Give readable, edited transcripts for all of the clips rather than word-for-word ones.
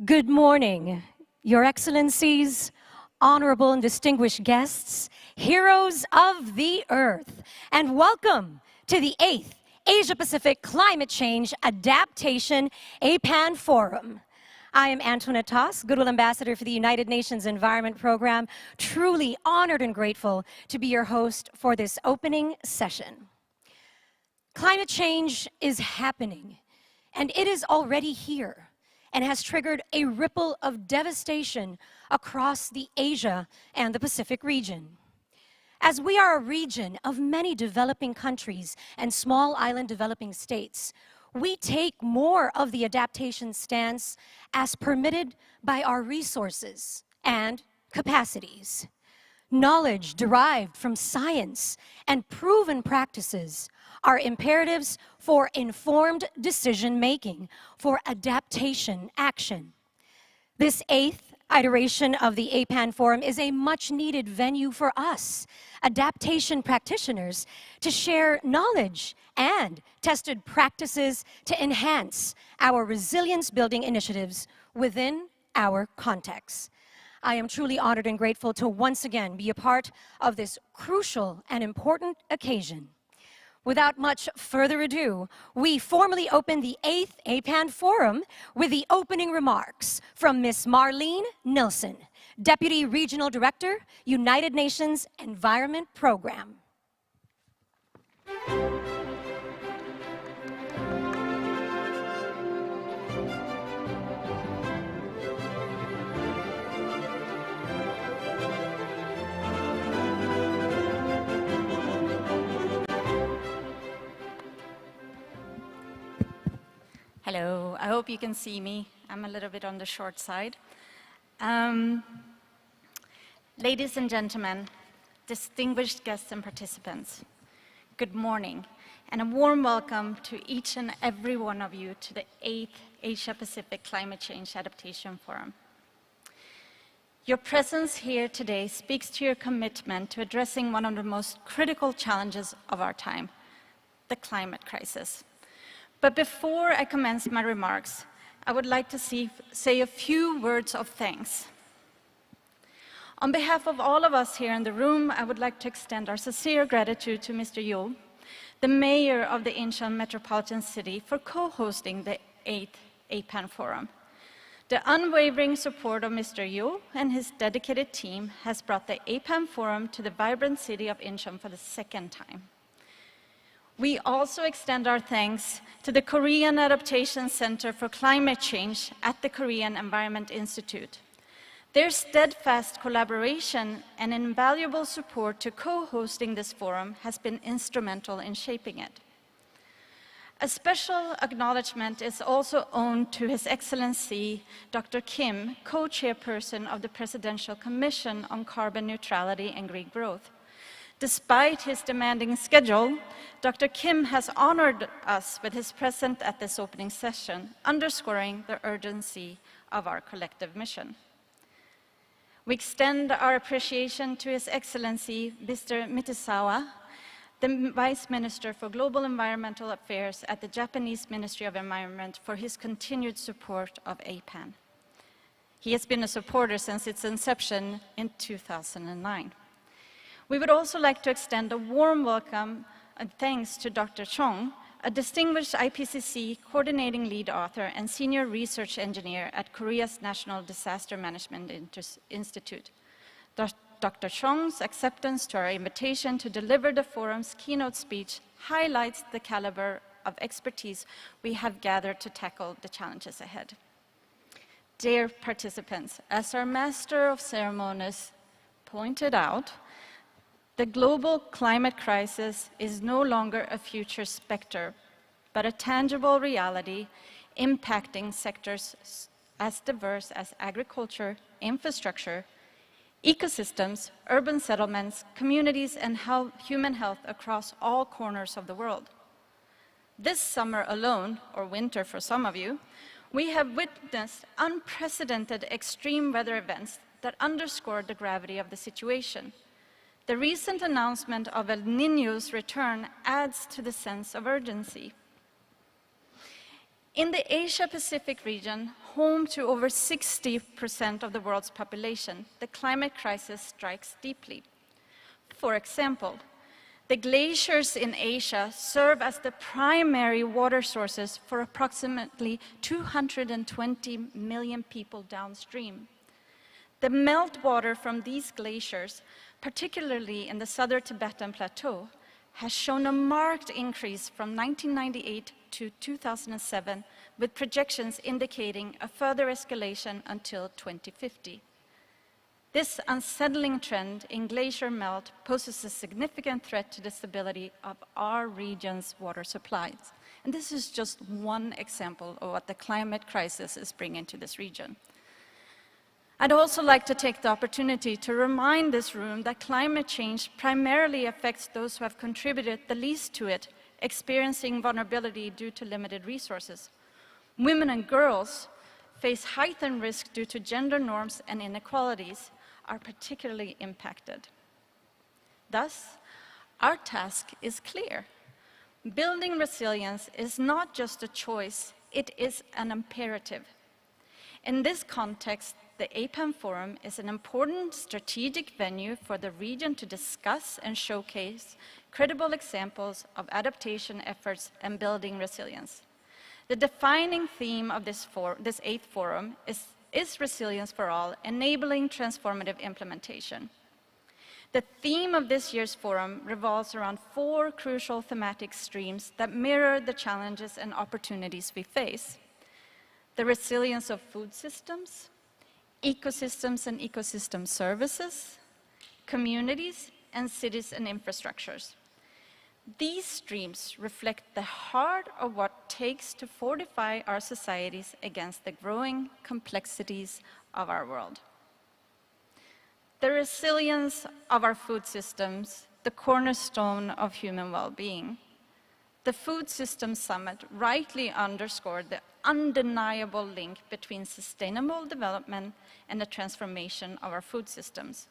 Good morning, Your Excellencies, honorable and distinguished guests, heroes of the Earth, and welcome to the 8th Asia-Pacific Climate Change Adaptation APAN Forum. I am Antoinette, Goodwill Ambassador for the United Nations Environment Program, truly honored and grateful to be your host for this opening session. Climate change is happening, and it is already here, and has triggered a ripple of devastation across the Asia and the Pacific region. As we are a region of many developing countries and small island developing states, we take more of the adaptation stance as permitted by our resources and capacities. Knowledge derived from science and proven practices are imperatives for informed decision-making, for adaptation action. This 8th iteration of the APAN Forum is a much-needed venue for us, adaptation practitioners, to share knowledge and tested practices to enhance our resilience-building initiatives within our context. I am truly honored and grateful to once again be a part of this crucial and important occasion. Without much further ado, we formally open the 8th APAN Forum with the opening remarks from Ms. Marlene Nilsson, Deputy Regional Director, United Nations Environment Program. Hello, I hope you can see me. I'm a little bit on the short side. Ladies and gentlemen, distinguished guests and participants, good morning, and a warm welcome to each and every one of you to the 8th Asia-Pacific Climate Change Adaptation Forum. Your presence here today speaks to your commitment to addressing one of the most critical challenges of our time, the climate crisis. But before I commence my remarks, I would like to say a few words of thanks. On behalf of all of us here in the room, I would like to extend our sincere gratitude to Mr. Yu, the mayor of the Incheon Metropolitan City, for co-hosting the 8th APAN Forum. The unwavering support of Mr. Yu and his dedicated team has brought the APAN Forum to the vibrant city of Incheon for the second time. We also extend our thanks to the Korean Adaptation Center for Climate Change at the Korean Environment Institute. Their steadfast collaboration and invaluable support to co-hosting this forum has been instrumental in shaping it. A special acknowledgement is also owed to His Excellency Dr. Kim, co-chairperson of the Presidential Commission on Carbon Neutrality and Green Growth. Despite his demanding schedule, Dr. Kim has honored us with his presence at this opening session, underscoring the urgency of our collective mission. We extend our appreciation to His Excellency Mr. Mitasawa, the Vice Minister for Global Environmental Affairs at the Japanese Ministry of Environment, for his continued support of APAN. He has been a supporter since its inception in 2009. We would also like to extend a warm welcome and thanks to Dr. Chong, a distinguished IPCC coordinating lead author and senior research engineer at Korea's National Disaster Management Institute. Dr. Chong's acceptance to our invitation to deliver the forum's keynote speech highlights the caliber of expertise we have gathered to tackle the challenges ahead. Dear participants, as our Master of Ceremonies pointed out, the global climate crisis is no longer a future specter, but a tangible reality impacting sectors as diverse as agriculture, infrastructure, ecosystems, urban settlements, communities, and human health across all corners of the world. This summer alone, or winter for some of you, we have witnessed unprecedented extreme weather events that underscore the gravity of the situation. The recent announcement of El Niño's return adds to the sense of urgency. In the Asia-Pacific region, home to over 60% of the world's population, the climate crisis strikes deeply. For example, the glaciers in Asia serve as the primary water sources for approximately 220 million people downstream. The meltwater from these glaciers, particularly in the southern Tibetan Plateau, has shown a marked increase from 1998 to 2007, with projections indicating a further escalation until 2050. This unsettling trend in glacier melt poses a significant threat to the stability of our region's water supplies. And this is just one example of what the climate crisis is bringing to this region. I'd also like to take the opportunity to remind this room that climate change primarily affects those who have contributed the least to it, experiencing vulnerability due to limited resources. Women and girls face heightened risk due to gender norms and inequalities, are particularly impacted. Thus, our task is clear. Building resilience is not just a choice, it is an imperative. In this context, the APAN Forum is an important strategic venue for the region to discuss and showcase credible examples of adaptation efforts and building resilience. The defining theme of this 8th Forum is resilience for all, enabling transformative implementation. The theme of this year's forum revolves around 4 crucial thematic streams that mirror the challenges and opportunities we face: the resilience of food systems, ecosystems and ecosystem services, communities, and cities and infrastructures. These streams reflect the heart of what it takes to fortify our societies against the growing complexities of our world. The resilience of our food systems, the cornerstone of human well-being. The Food Systems Summit rightly underscored the undeniable link between sustainable development and the transformation of our food systems.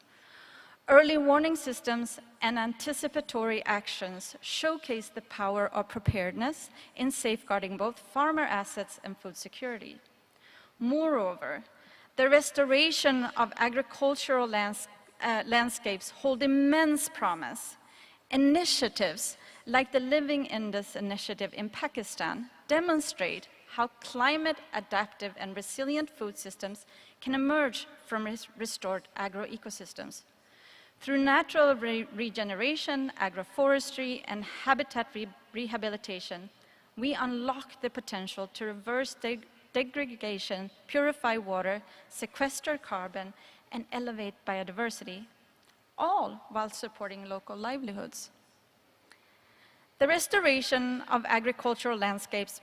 Early warning systems and anticipatory actions showcase the power of preparedness in safeguarding both farmer assets and food security. Moreover, the restoration of agricultural landscapes hold immense promise. Initiatives like the Living Indus initiative in Pakistan demonstrate how climate-adaptive and resilient food systems can emerge from restored agroecosystems. Through natural regeneration, agroforestry, and habitat rehabilitation, we unlock the potential to reverse degradation, purify water, sequester carbon, and elevate biodiversity, all while supporting local livelihoods. The restoration of agricultural landscapes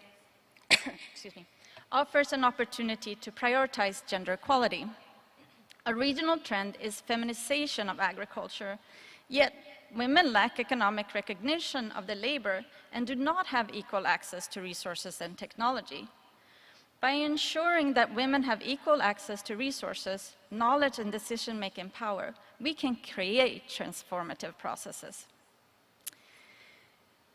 offers an opportunity to prioritize gender equality. A regional trend is feminization of agriculture, yet women lack economic recognition of their labor and do not have equal access to resources and technology. By ensuring that women have equal access to resources, knowledge, and decision-making power, we can create transformative processes.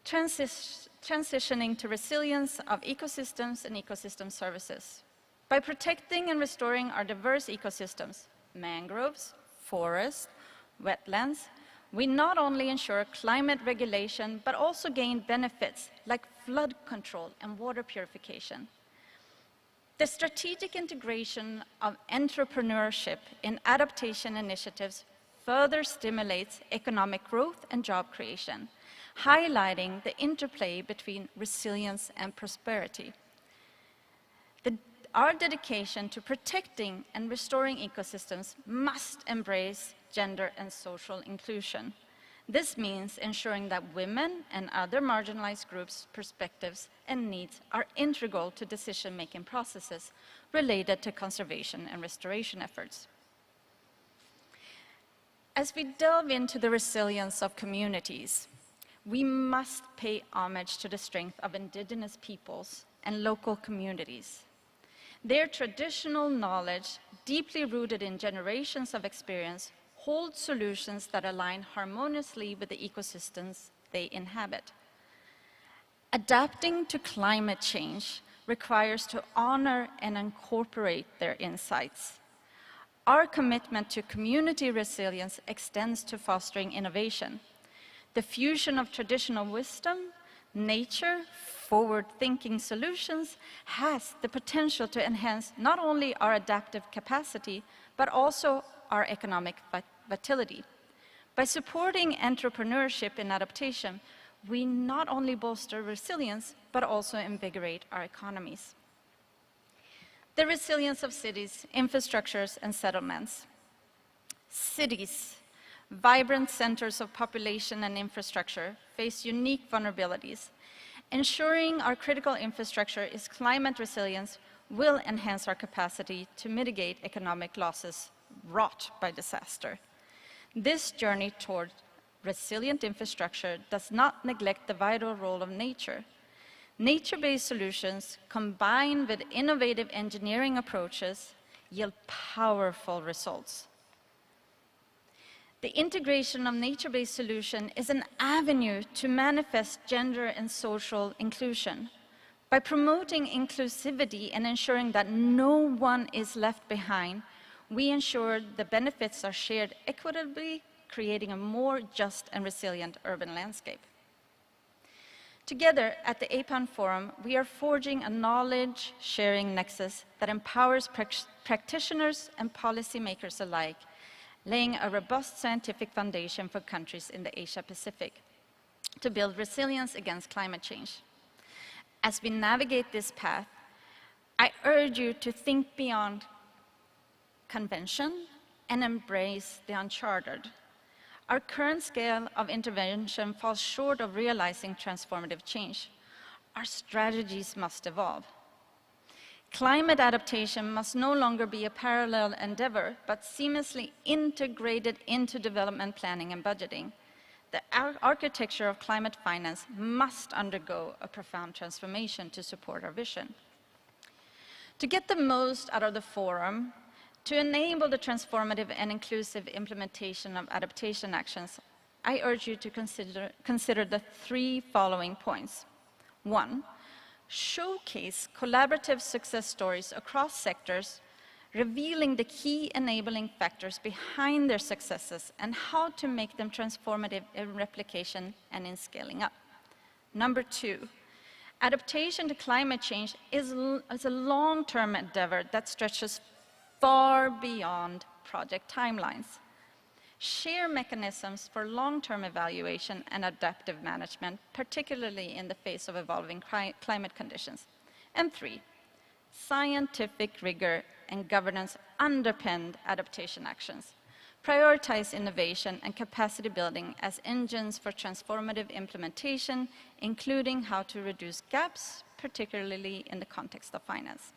Transitioning to resilience of ecosystems and ecosystem services. By protecting and restoring our diverse ecosystems, mangroves, forests, wetlands, we not only ensure climate regulation, but also gain benefits like flood control and water purification. The strategic integration of entrepreneurship in adaptation initiatives further stimulates economic growth and job creation, highlighting the interplay between resilience and prosperity. Our dedication to protecting and restoring ecosystems must embrace gender and social inclusion. This means ensuring that women and other marginalized groups' perspectives and needs are integral to decision-making processes related to conservation and restoration efforts. As we delve into the resilience of communities, we must pay homage to the strength of indigenous peoples and local communities. Their traditional knowledge, deeply rooted in generations of experience, hold solutions that align harmoniously with the ecosystems they inhabit. Adapting to climate change requires to honor and incorporate their insights. Our commitment to community resilience extends to fostering innovation. The fusion of traditional wisdom, nature, forward-thinking solutions has the potential to enhance not only our adaptive capacity, but also our economic vitality. By supporting entrepreneurship in adaptation, we not only bolster resilience, but also invigorate our economies. The resilience of cities, infrastructures, and settlements. Cities, vibrant centers of population and infrastructure, face unique vulnerabilities. Ensuring our critical infrastructure is climate resilient will enhance our capacity to mitigate economic losses wrought by disaster. This journey toward resilient infrastructure does not neglect the vital role of nature. Nature-based solutions combined with innovative engineering approaches yield powerful results. The integration of nature-based solution is an avenue to manifest gender and social inclusion. By promoting inclusivity and ensuring that no one is left behind, we ensure the benefits are shared equitably, creating a more just and resilient urban landscape. Together at the APAN Forum, we are forging a knowledge-sharing nexus that empowers practitioners and policymakers alike, laying a robust scientific foundation for countries in the Asia-Pacific to build resilience against climate change. As we navigate this path, I urge you to think beyond convention and embrace the uncharted. Our current scale of intervention falls short of realizing transformative change. Our strategies must evolve. Climate adaptation must no longer be a parallel endeavor, but seamlessly integrated into development planning and budgeting. The architecture of climate finance must undergo a profound transformation to support our vision. To get the most out of the forum, to enable the transformative and inclusive implementation of adaptation actions, I urge you to consider the three following points. 1, showcase collaborative success stories across sectors, revealing the key enabling factors behind their successes and how to make them transformative in replication and in scaling up. Number 2, adaptation to climate change is a long-term endeavor that stretches far beyond project timelines. Share mechanisms for long-term evaluation and adaptive management, particularly in the face of evolving climate conditions. And 3, scientific rigor and governance underpinned adaptation actions. Prioritize innovation and capacity building as engines for transformative implementation, including how to reduce gaps, particularly in the context of finance.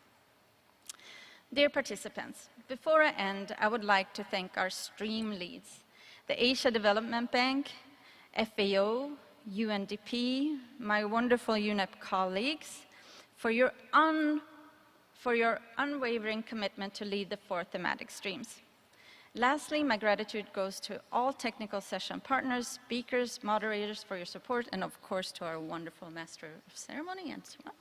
Dear participants, before I end, I would like to thank our stream leads, the Asia Development Bank, FAO, UNDP, my wonderful UNEP colleagues, for your unwavering commitment to lead the 4 thematic streams. Lastly, my gratitude goes to all technical session partners, speakers, moderators for your support, and of course to our wonderful Master of Ceremony, Antoinette.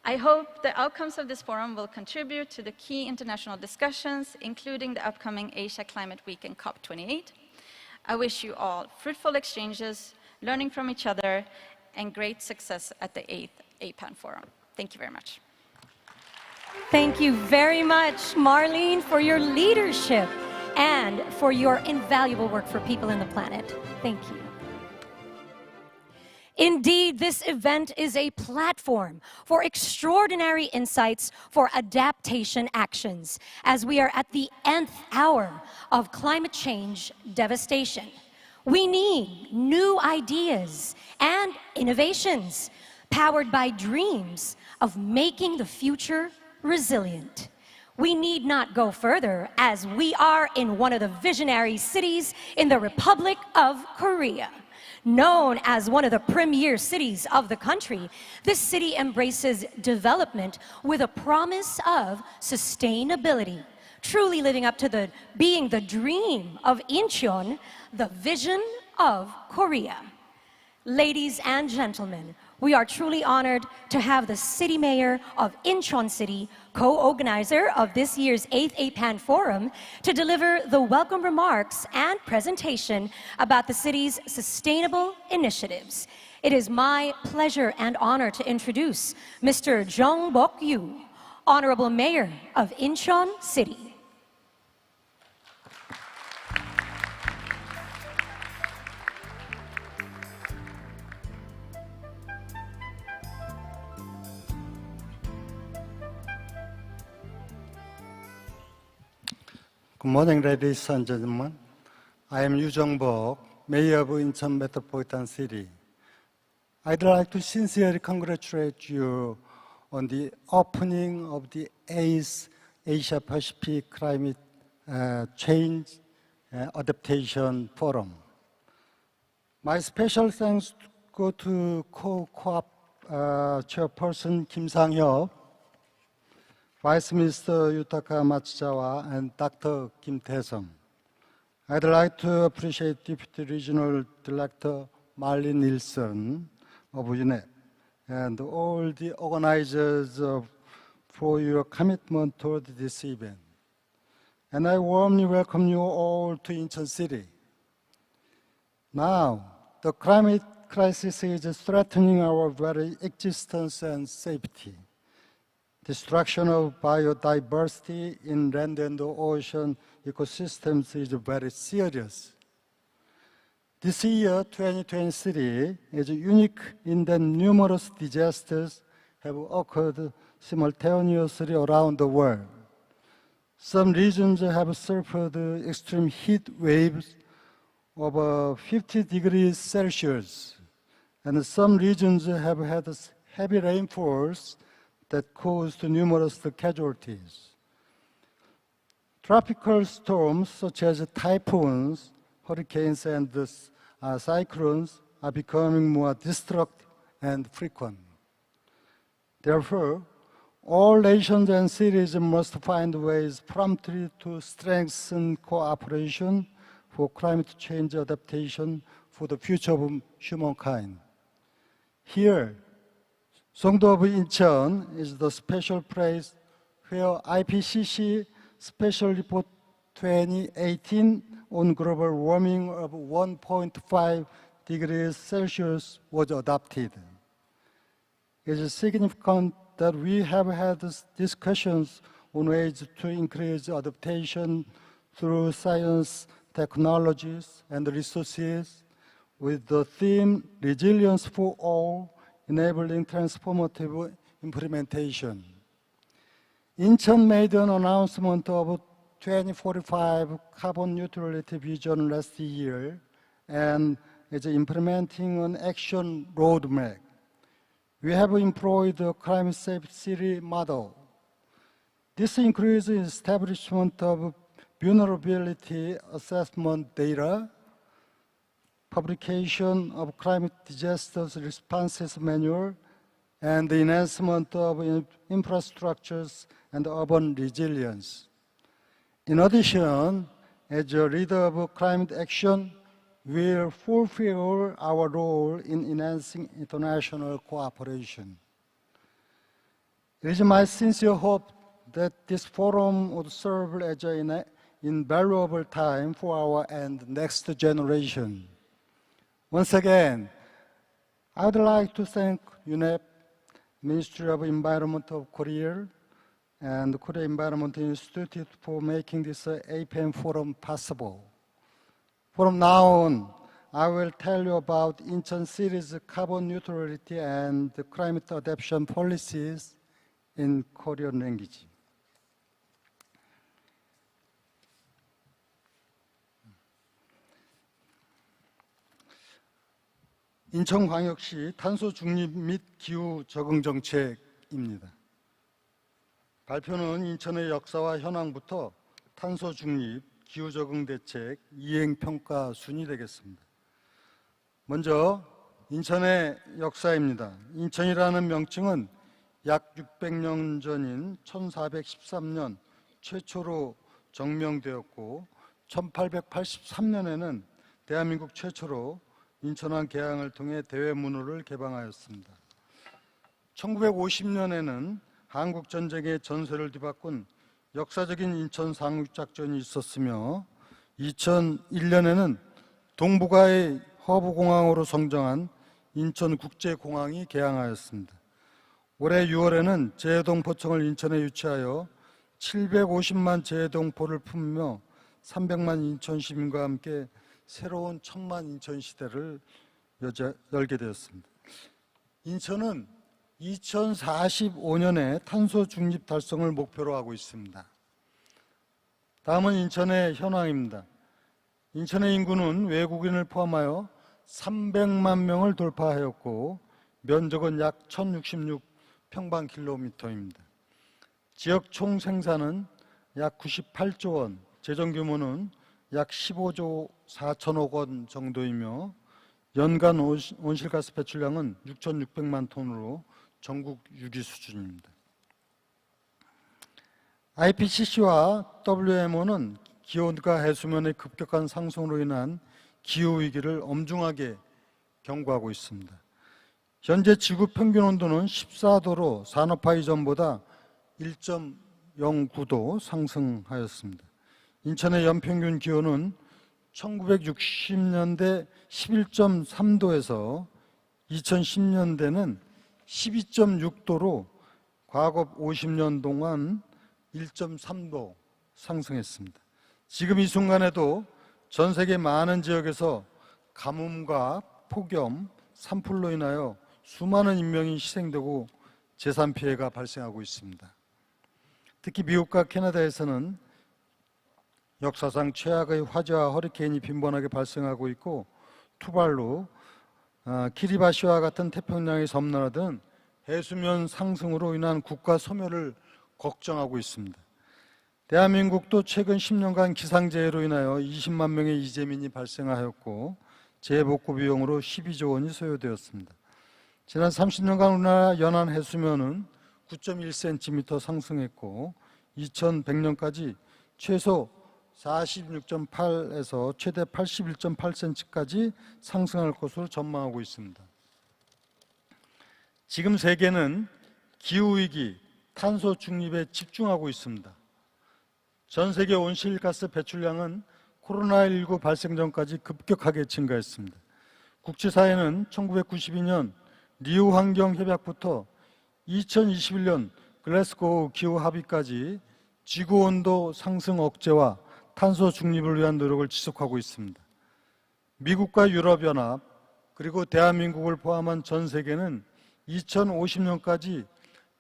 I hope the outcomes of this forum will contribute to the key international discussions, including the upcoming Asia Climate Week and COP28. I wish you all fruitful exchanges, learning from each other, and great success at the 8th APAN Forum. Thank you very much. Thank you very much, Marlene, for your leadership and for your invaluable work for people in the planet. Thank you. Indeed, this event is a platform for extraordinary insights for adaptation actions as we are at the nth hour of climate change devastation. We need new ideas and innovations powered by dreams of making the future resilient. We need not go further as we are in one of the visionary cities in the Republic of Korea. Known as one of the premier cities of the country, this city embraces development with a promise of sustainability, truly living up to being the dream of Incheon, the vision of Korea. Ladies and gentlemen, We are truly honored to have the City Mayor of Incheon City, co-organizer of this year's 8th APAN Forum, to deliver the welcome remarks and presentation about the city's sustainable initiatives. It is my pleasure and honor to introduce Mr. Jung Bok-yu, Honorable Mayor of Incheon City. Good morning, ladies and gentlemen. I am Yu Jung-bok, Mayor of Incheon Metropolitan City. I'd like to sincerely congratulate you on the opening of the 8th Asia-Pacific Climate Change Adaptation Forum. My special thanks go to Co-op Chairperson Kim Sang-hyuk, Vice Minister Yutaka Matsuzawa, and Dr. Kim Tae-sung. I'd like to appreciate Deputy Regional Director Marlene Nilsson of UNEP and all the organizers for your commitment toward this event. And I warmly welcome you all to Incheon City. Now, the climate crisis is threatening our very existence and safety. Destruction of biodiversity in land and ocean ecosystems is very serious. This year, 2023, is unique in that numerous disasters have occurred simultaneously around the world. Some regions have suffered extreme heat waves over 50 degrees Celsius, and some regions have had heavy rainfalls that caused numerous casualties. Tropical storms such as typhoons, hurricanes, and cyclones are becoming more destructive and frequent. Therefore, all nations and cities must find ways promptly to strengthen cooperation for climate change adaptation for the future of humankind. Here, Songdo of Incheon is the special place where IPCC Special Report 2018 on global warming of 1.5 degrees Celsius was adopted. It is significant that we have had discussions on ways to increase adaptation through science, technologies, and resources with the theme Resilience for All, enabling transformative implementation. Incheon made an announcement of 2045 carbon neutrality vision last year and is implementing an action roadmap. We have employed the climate safe city model. This includes the establishment of vulnerability assessment data, publication of climate disasters responses manual, and the enhancement of infrastructures and urban resilience. In addition, as a leader of climate action, we will fulfill our role in enhancing international cooperation. It is my sincere hope that this forum would serve as an invaluable time for our and next generation. Once again, I would like to thank UNEP, Ministry of Environment of Korea, and Korea Environment Institute for making this APAN Forum possible. From now on, I will tell you about Incheon City's carbon neutrality and climate adaptation policies in Korean language. 인천광역시 탄소 중립 및 기후 적응 정책입니다. 발표는 인천의 역사와 현황부터 탄소 중립, 기후 적응 대책, 이행 평가 순이 되겠습니다. 먼저 인천의 역사입니다. 인천이라는 명칭은 약 600년 전인 1413년 최초로 정명되었고 1883년에는 대한민국 최초로 인천항 개항을 통해 대외문호를 개방하였습니다. 1950년에는 한국 전쟁의 전세를 뒤바꾼 역사적인 인천 상륙작전이 있었으며 2001년에는 동북아의 허브공항으로 성장한 인천국제공항이 개항하였습니다. 올해 6월에는 재해동포청을 인천에 유치하여 750만 재해동포를 품으며 300만 인천 시민과 함께 새로운 1000만 인천 시대를 열게 되었습니다. 인천은 2045년에 탄소 중립 달성을 목표로 하고 있습니다. 다음은 인천의 현황입니다. 인천의 인구는 외국인을 포함하여 300만 명을 돌파하였고 면적은 약 1066평방킬로미터입니다. 지역 총 생산은 약 98조 원, 재정 규모는 약 15조 4천억 원 정도이며 연간 온실가스 배출량은 6,600만 톤으로 전국 6위 수준입니다. IPCC와 WMO는 기온과 해수면의 급격한 상승으로 인한 기후위기를 엄중하게 경고하고 있습니다. 현재 지구 평균 온도는 14도로 산업화 이전보다 1.09도 상승하였습니다. 인천의 연평균 기온은 1960년대 11.3도에서 2010년대는 12.6도로 과거 50년 동안 1.3도 상승했습니다. 지금 이 순간에도 전 세계 많은 지역에서 가뭄과 폭염, 산불로 인하여 수많은 인명이 희생되고 재산 피해가 발생하고 있습니다. 특히 미국과 캐나다에서는 역사상 최악의 화재와 허리케인이 빈번하게 발생하고 있고 투발루, 키리바시와 같은 태평양의 섬나라 등 해수면 상승으로 인한 국가 소멸을 걱정하고 있습니다. 대한민국도 최근 10년간 기상재해로 인하여 20만 명의 이재민이 발생하였고 재해복구 비용으로 12조 원이 소요되었습니다. 지난 30년간 우리나라 연안 해수면은 9.1cm 상승했고 2100년까지 최소 46.8에서 최대 81.8cm까지 상승할 것으로 전망하고 있습니다. 지금 세계는 기후위기, 탄소 중립에 집중하고 있습니다. 전 세계 온실가스 배출량은 코로나19 발생 전까지 급격하게 증가했습니다. 국제사회는 1992년 리우 환경협약부터 2021년 글래스고우 기후합의까지 지구온도 상승 억제와 탄소 중립을 위한 노력을 지속하고 있습니다. 미국과 유럽연합 그리고 대한민국을 포함한 전 세계는 2050년까지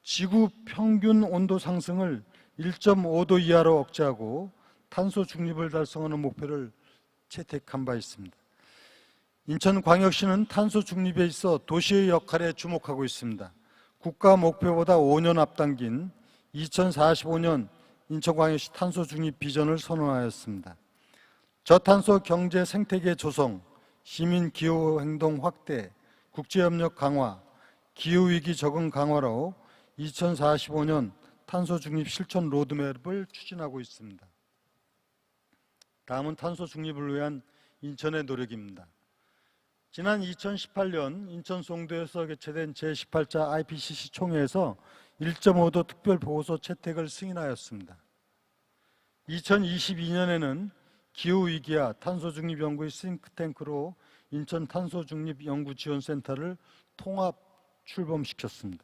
지구 평균 온도 상승을 1.5도 이하로 억제하고 탄소 중립을 달성하는 목표를 채택한 바 있습니다. 인천광역시는 탄소 중립에 있어 도시의 역할에 주목하고 있습니다. 국가 목표보다 5년 앞당긴 2045년 인천광역시 탄소 중립 비전을 선언하였습니다. 저탄소 경제 생태계 조성, 시민 기후 행동 확대, 국제협력 강화, 기후위기 적응 강화로 2045년 탄소 중립 실천 로드맵을 추진하고 있습니다. 다음은 탄소 중립을 위한 인천의 노력입니다. 지난 2018년 인천 송도에서 개최된 제18차 IPCC 총회에서 1.5도 특별보고서 채택을 승인하였습니다. 2022년에는 기후위기와 탄소중립 연구의 싱크탱크로 인천 탄소중립연구지원센터를 통합 출범시켰습니다.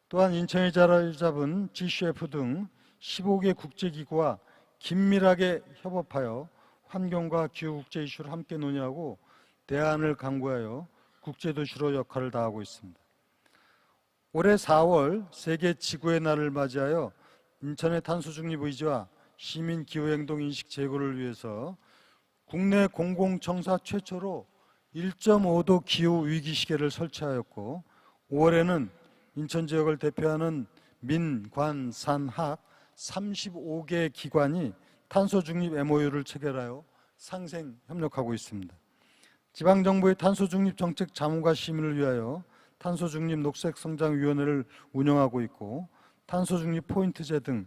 또한 인천에 자리를 잡은 GCF 등 15개 국제기구와 긴밀하게 협업하여 환경과 기후국제 이슈를 함께 논의하고 대안을 강구하여 국제도시로 역할을 다하고 있습니다. 올해 4월 세계 지구의 날을 맞이하여 인천의 탄소중립 의지와 시민 기후행동 인식 제고를 위해서 국내 공공청사 최초로 1.5도 기후위기 시계를 설치하였고 5월에는 인천 지역을 대표하는 민, 관, 산, 학 35개 기관이 탄소중립 MOU를 체결하여 상생 협력하고 있습니다. 지방정부의 탄소중립 정책 자문과 심의를 위하여 탄소중립 녹색성장위원회를 운영하고 있고 탄소중립 포인트제 등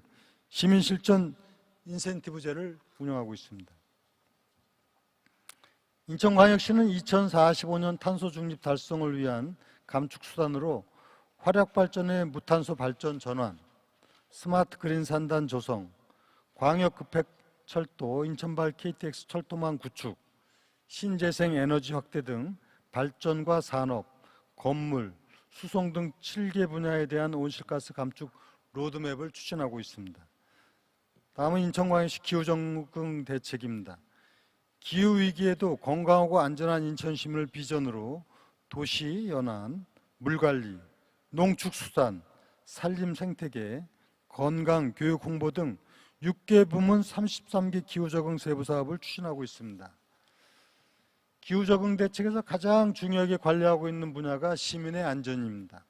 시민실천 인센티브제를 운영하고 있습니다. 인천광역시는 2045년 탄소중립 달성을 위한 감축수단으로 화력발전의 무탄소 발전 전환, 스마트 그린 산단 조성, 광역 급행철도 인천발 KTX 철도망 구축, 신재생 에너지 확대 등 발전과 산업, 건물, 수송 등 7개 분야에 대한 온실가스 감축 로드맵을 추진하고 있습니다. 다음은 인천광역시 기후적응 대책입니다. 기후위기에도 건강하고 안전한 인천 시민을 비전으로 도시, 연안, 물관리, 농축수산, 산림 생태계, 건강, 교육 홍보 등 6개 부문 33개 기후적응 세부 사업을 추진하고 있습니다. 기후적응 대책에서 가장 중요하게 관리하고 있는 분야가 시민의 안전입니다.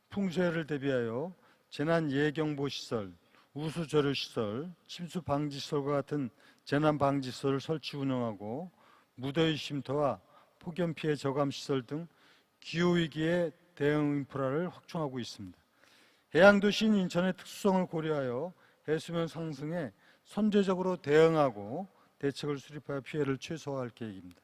풍수해를 대비하여 재난예경보시설, 우수저류시설, 침수방지시설과 같은 재난방지시설을 설치 운영하고 무더위 쉼터와 폭염피해 저감시설 등 기후위기에 대응 인프라를 확충하고 있습니다. 해양도시인 인천의 특수성을 고려하여 해수면 상승에 선제적으로 대응하고 대책을 수립하여 피해를 최소화할 계획입니다.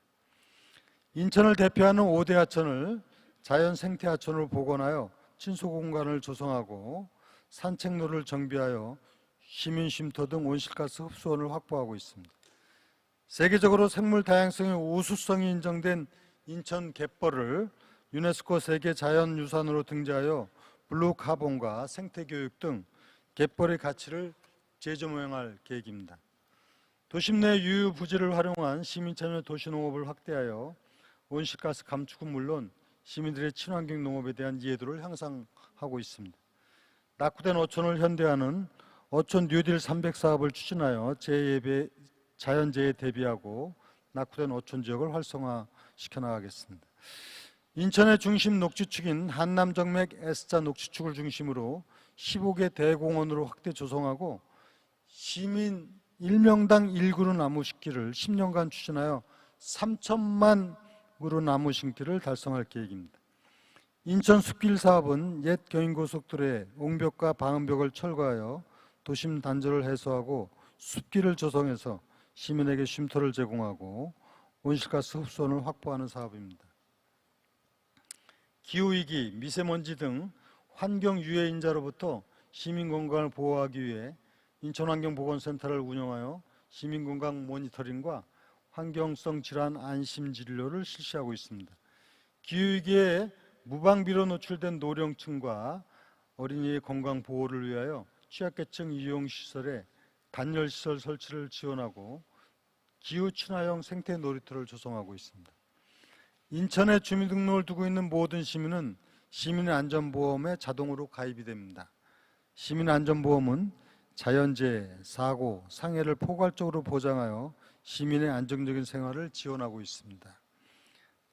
인천을 대표하는 5대 하천을 자연 생태 하천으로 복원하여 친수 공간을 조성하고 산책로를 정비하여 시민 쉼터 등 온실가스 흡수원을 확보하고 있습니다. 세계적으로 생물 다양성의 우수성이 인정된 인천 갯벌을 유네스코 세계 자연유산으로 등재하여 블루 카본과 생태교육 등 갯벌의 가치를 재조명할 계획입니다. 도심 내 유유부지를 활용한 시민참여 도시농업을 확대하여 온실가스 감축은 물론 시민들의 친환경 농업에 대한 이해도를 향상하고 있습니다. 낙후된 어촌을 현대화하는 어촌 뉴딜 300 사업을 추진하여 자연재해에 대비하고 낙후된 어촌 지역을 활성화시켜 나가겠습니다. 인천의 중심 녹지축인 한남정맥 S자 녹지축을 중심으로 15개 대공원으로 확대 조성하고 시민 1명당 1그루 나무 심기를 10년간 추진하여 3천만 그루 나무 심기를 달성할 계획입니다. 인천 숲길 사업은 옛 경인고속도로의 옹벽과 방음벽을 철거하여 도심 단절을 해소하고 숲길을 조성해서 시민에게 쉼터를 제공하고 온실가스 흡수원을 확보하는 사업입니다. 기후위기, 미세먼지 등 환경 유해인자로부터 시민 건강을 보호하기 위해 인천환경보건센터를 운영하여 시민 건강 모니터링과 환경성 질환 안심 진료를 실시하고 있습니다. 기후위기에 무방비로 노출된 노령층과 어린이의 건강 보호를 위하여 취약계층 이용시설에 단열시설 설치를 지원하고 기후친화형 생태 놀이터를 조성하고 있습니다. 인천에 주민등록을 두고 있는 모든 시민은 시민안전보험에 자동으로 가입이 됩니다. 시민안전보험은 자연재해, 사고, 상해를 포괄적으로 보장하여 시민의 안정적인 생활을 지원하고 있습니다.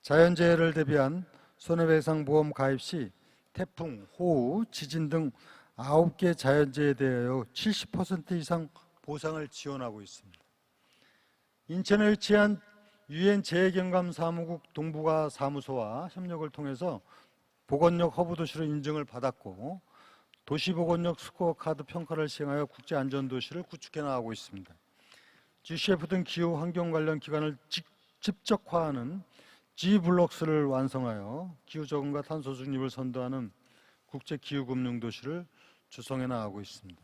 자연재해를 대비한 손해배상보험 가입 시 태풍, 호우, 지진 등 9개 자연재해에 대하여 70% 이상 보상을 지원하고 있습니다. 인천에 위치한 UN 재해경감사무국 동북아 사무소와 협력을 통해서 보건력 허브도시로 인증을 받았고 도시보건력 스코어 카드 평가를 시행하여 국제안전도시를 구축해 나가고 있습니다. GCF 등 기후 환경 관련 기관을 집적화하는 G블록스를 완성하여 기후적응과 탄소 중립을 선도하는 국제기후금융도시를 조성해 나가고 있습니다.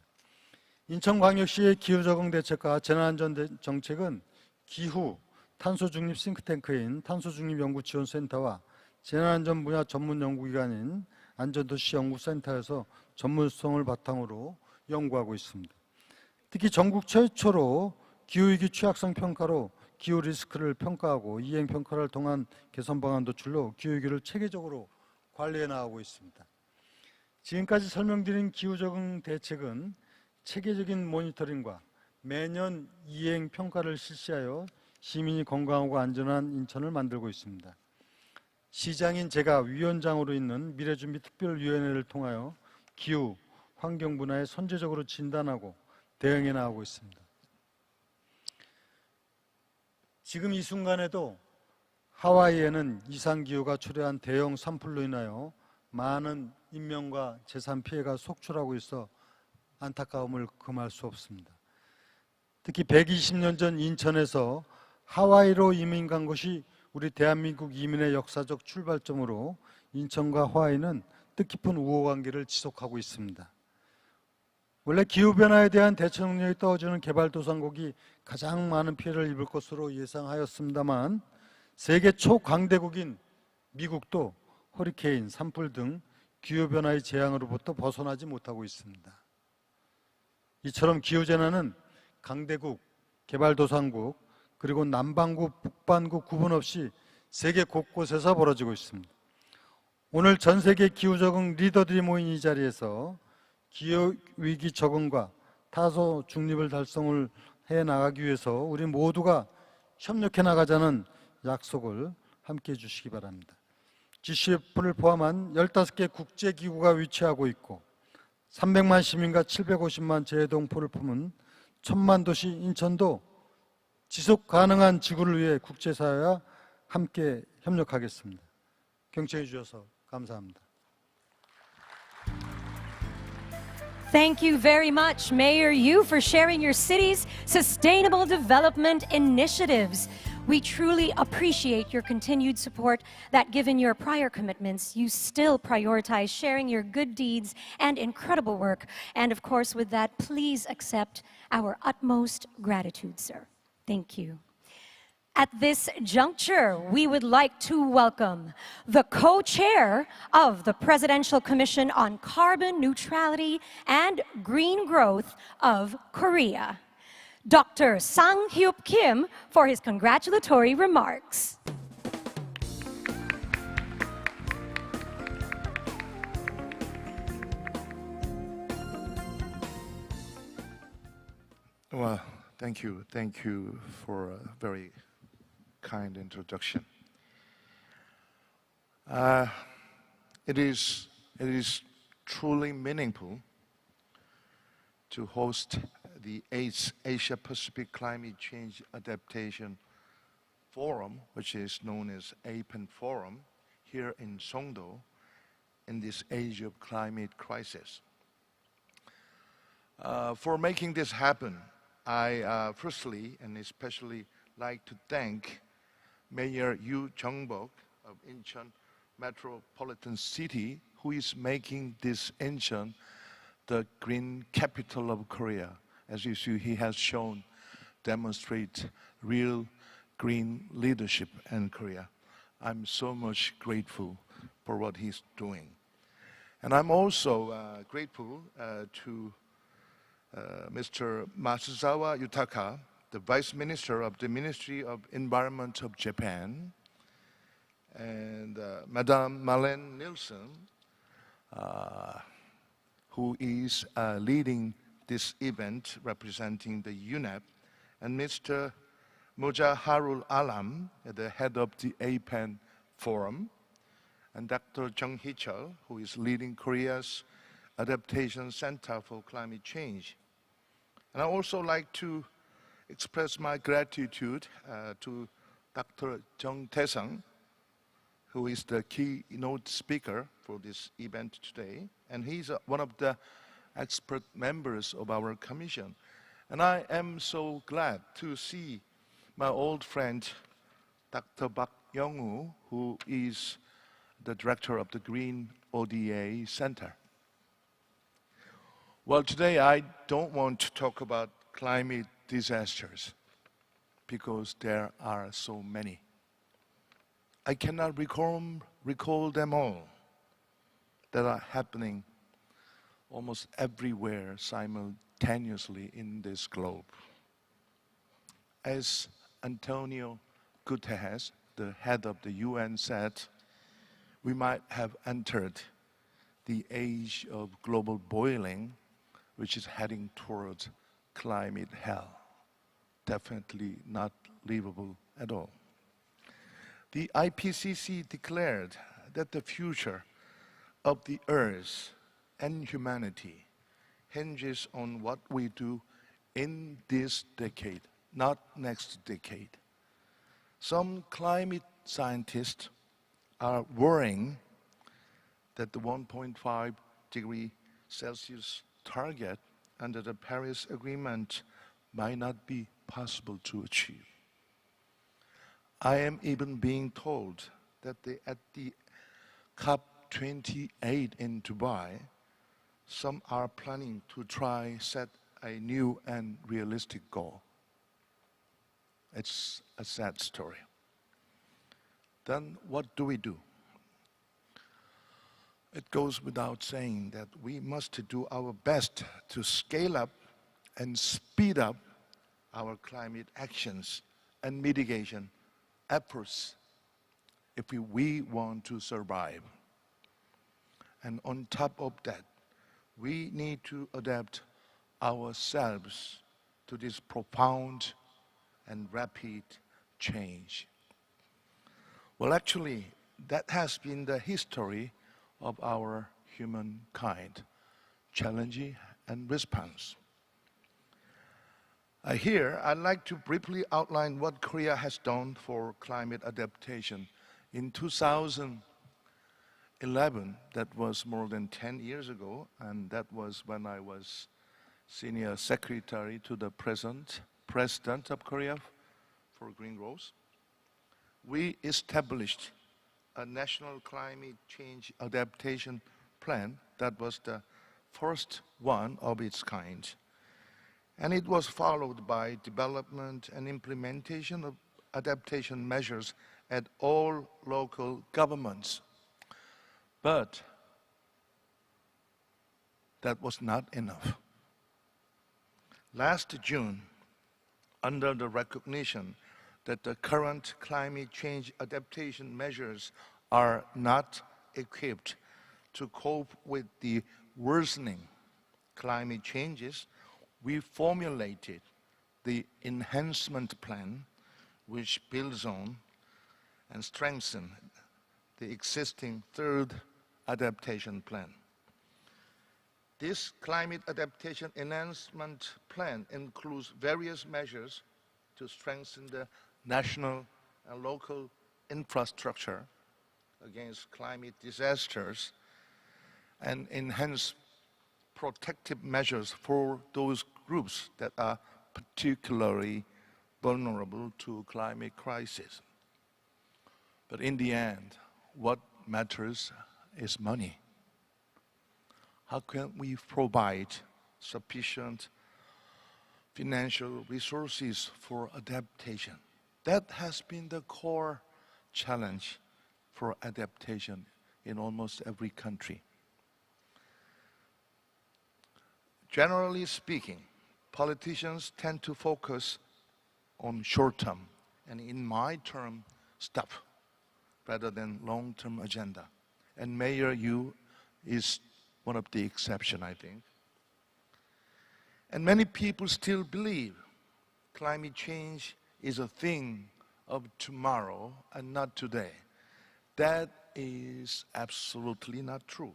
인천광역시의 기후적응 대책과 재난안전 정책은 기후, 탄소중립 싱크탱크인 탄소중립연구지원센터와 재난안전 분야 전문 연구기관인 안전도시연구센터에서 전문성을 바탕으로 연구하고 있습니다. 특히 전국 최초로 기후위기 취약성 평가로 기후 리스크를 평가하고 이행평가를 통한 개선 방안 도출로 기후위기를 체계적으로 관리해 나가고 있습니다. 지금까지 설명드린 기후적응 대책은 체계적인 모니터링과 매년 이행평가를 실시하여 시민이 건강하고 안전한 인천을 만들고 있습니다. 시장인 제가 위원장으로 있는 미래준비특별위원회를 통하여 기후, 환경 분야에 선제적으로 진단하고 대응해 나가고 있습니다. 지금 이 순간에도 하와이에는 이상기후가 초래한 대형 산불로 인하여 많은 인명과 재산 피해가 속출하고 있어 안타까움을 금할 수 없습니다. 특히 120년 전 인천에서 하와이로 이민 간 것이 우리 대한민국 이민의 역사적 출발점으로 인천과 하와이는 뜻깊은 우호관계를 지속하고 있습니다. 원래 기후변화에 대한 대처 능력이 떨어지는 개발도상국이 가장 많은 피해를 입을 것으로 예상하였습니다만 세계 초강대국인 미국도 허리케인, 산불 등 기후변화의 재앙으로부터 벗어나지 못하고 있습니다. 이처럼 기후재난은 강대국, 개발도상국, 그리고 남반구, 북반구 구분 없이 세계 곳곳에서 벌어지고 있습니다. 오늘 전 세계 기후적응 리더들이 모인 이 자리에서 기후위기 적응과 타소 중립을 달성을 해나가기 위해서 우리 모두가 협력해 나가자는 약속을 함께 해주시기 바랍니다. GCF를 포함한 15개 국제기구가 위치하고 있고 300만 시민과 750만 재해동포를 품은 1000만 도시 인천도 지속 가능한 지구를 위해 국제사회와 함께 협력하겠습니다. 경청해 주셔서 감사합니다. Thank you very much, Mayor Yu, for sharing your city's sustainable development initiatives. We truly appreciate your continued support that, given your prior commitments, you still prioritize sharing your good deeds and incredible work. And of course, with that, please accept our utmost gratitude, sir. Thank you. At this juncture, we would like to welcome the co-chair of the Presidential Commission on Carbon Neutrality and Green Growth of Korea, Dr. Sang-hyup Kim, for his congratulatory remarks. Well, thank you. Thank you for a very kind introduction. It is truly meaningful to host the 8th Asia-Pacific Climate Change Adaptation Forum, which is known as APAN Forum, here in Songdo in this age of climate crisis. For making this happen, I firstly and especially like to thank Mayor Yu Jung-bok of Incheon Metropolitan City, who is making this Incheon the green capital of Korea. As you see, he has shown, demonstrate real green leadership in Korea. I'm so much grateful for what he's doing. And I'm also grateful to Mr. Masuzawa Yutaka, the Vice Minister of the Ministry of Environment of Japan, and Madame Marlene Nielsen, who is leading this event representing the UNEP, and Mr. Mojaharul Alam, the head of the APAN Forum, and Dr. Jung Hee-chul, who is leading Korea's Adaptation Center for Climate Change. And I also like to express my gratitude to Dr. Jung Tae-sang, who is the keynote speaker for this event today. And he's one of the expert members of our commission. And I am so glad to see my old friend, Dr. Park Young-woo, who is the director of the Green ODA Center. Well, today I don't want to talk about climate disasters because there are so many. I cannot recall them all that are happening almost everywhere simultaneously in this globe. As Antonio Guterres, the head of the UN, said, we might have entered the age of global boiling, which is heading towards climate hell. Definitely not livable at all. The IPCC declared that the future of the Earth and humanity hinges on what we do in this decade, not next decade. Some climate scientists are worrying that the 1.5 degree Celsius target under the Paris Agreement might not be possible to achieve. I am even being told that at the COP 28 in Dubai, some are planning to try set a new and realistic goal. It's a sad story. Then what do we do? It goes without saying that we must do our best to scale up and speed up our climate actions and mitigation efforts if we want to survive. And on top of that, we need to adapt ourselves to this profound and rapid change. Well, actually, that has been the history of our humankind, challenge and response. Here, I'd like to briefly outline what Korea has done for climate adaptation. In 2011, that was more than 10 years ago, and that was when I was Senior Secretary to the President of Korea for Green Growth. We established a national climate change adaptation plan that was the first one of its kind. And it was followed by development and implementation of adaptation measures at all local governments. But that was not enough. Last June, under the recognition that the current climate change adaptation measures are not equipped to cope with the worsening climate changes, we formulated the enhancement plan, which builds on and strengthens the existing third adaptation plan. This climate adaptation enhancement plan includes various measures to strengthen the national and local infrastructure against climate disasters and enhance protective measures for those groups that are particularly vulnerable to climate crisis. But in the end, what matters is money. How can we provide sufficient financial resources for adaptation? That has been the core challenge for adaptation in almost every country. Generally speaking, politicians tend to focus on short-term and in my term stuff rather than long-term agenda. And Mayor Yu is one of the exceptions, I think. And many people still believe climate change is a thing of tomorrow and not today. That is absolutely not true.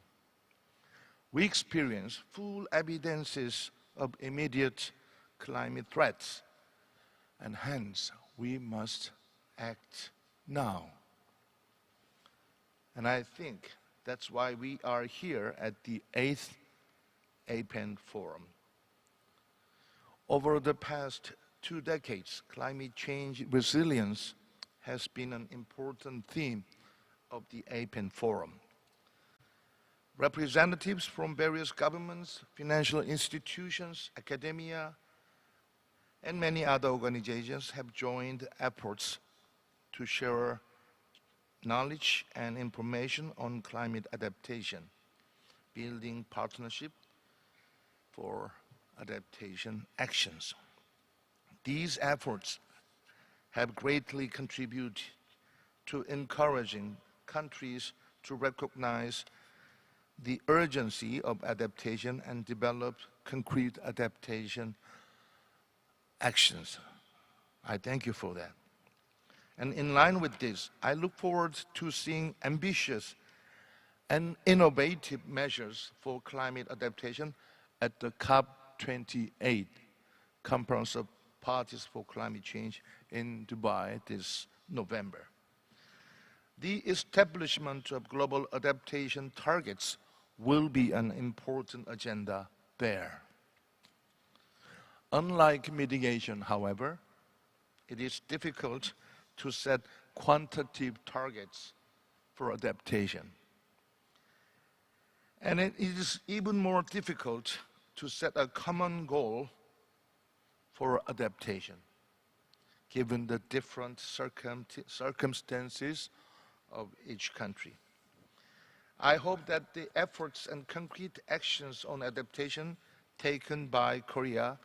We experience full evidences of immediate climate threats, and hence we must act now. And I think that's why we are here at the 8th APAN Forum. Over the past 2 decades, climate change resilience has been an important theme of the APAN Forum. Representatives from various governments, financial institutions, academia, and many other organizations have joined efforts to share knowledge and information on climate adaptation, building partnership for adaptation actions. These efforts have greatly contributed to encouraging countries to recognize the urgency of adaptation and develop concrete adaptation actions. I thank you for that. And in line with this, I look forward to seeing ambitious and innovative measures for climate adaptation at the COP28 Conference of Parties for Climate Change in Dubai this November. The establishment of global adaptation targets will be an important agenda there. Unlike mitigation, however, it is difficult to set quantitative targets for adaptation. And it is even more difficult to set a common goal for adaptation, given the different circumstances of each country. I hope that the efforts and concrete actions on adaptation taken by Korea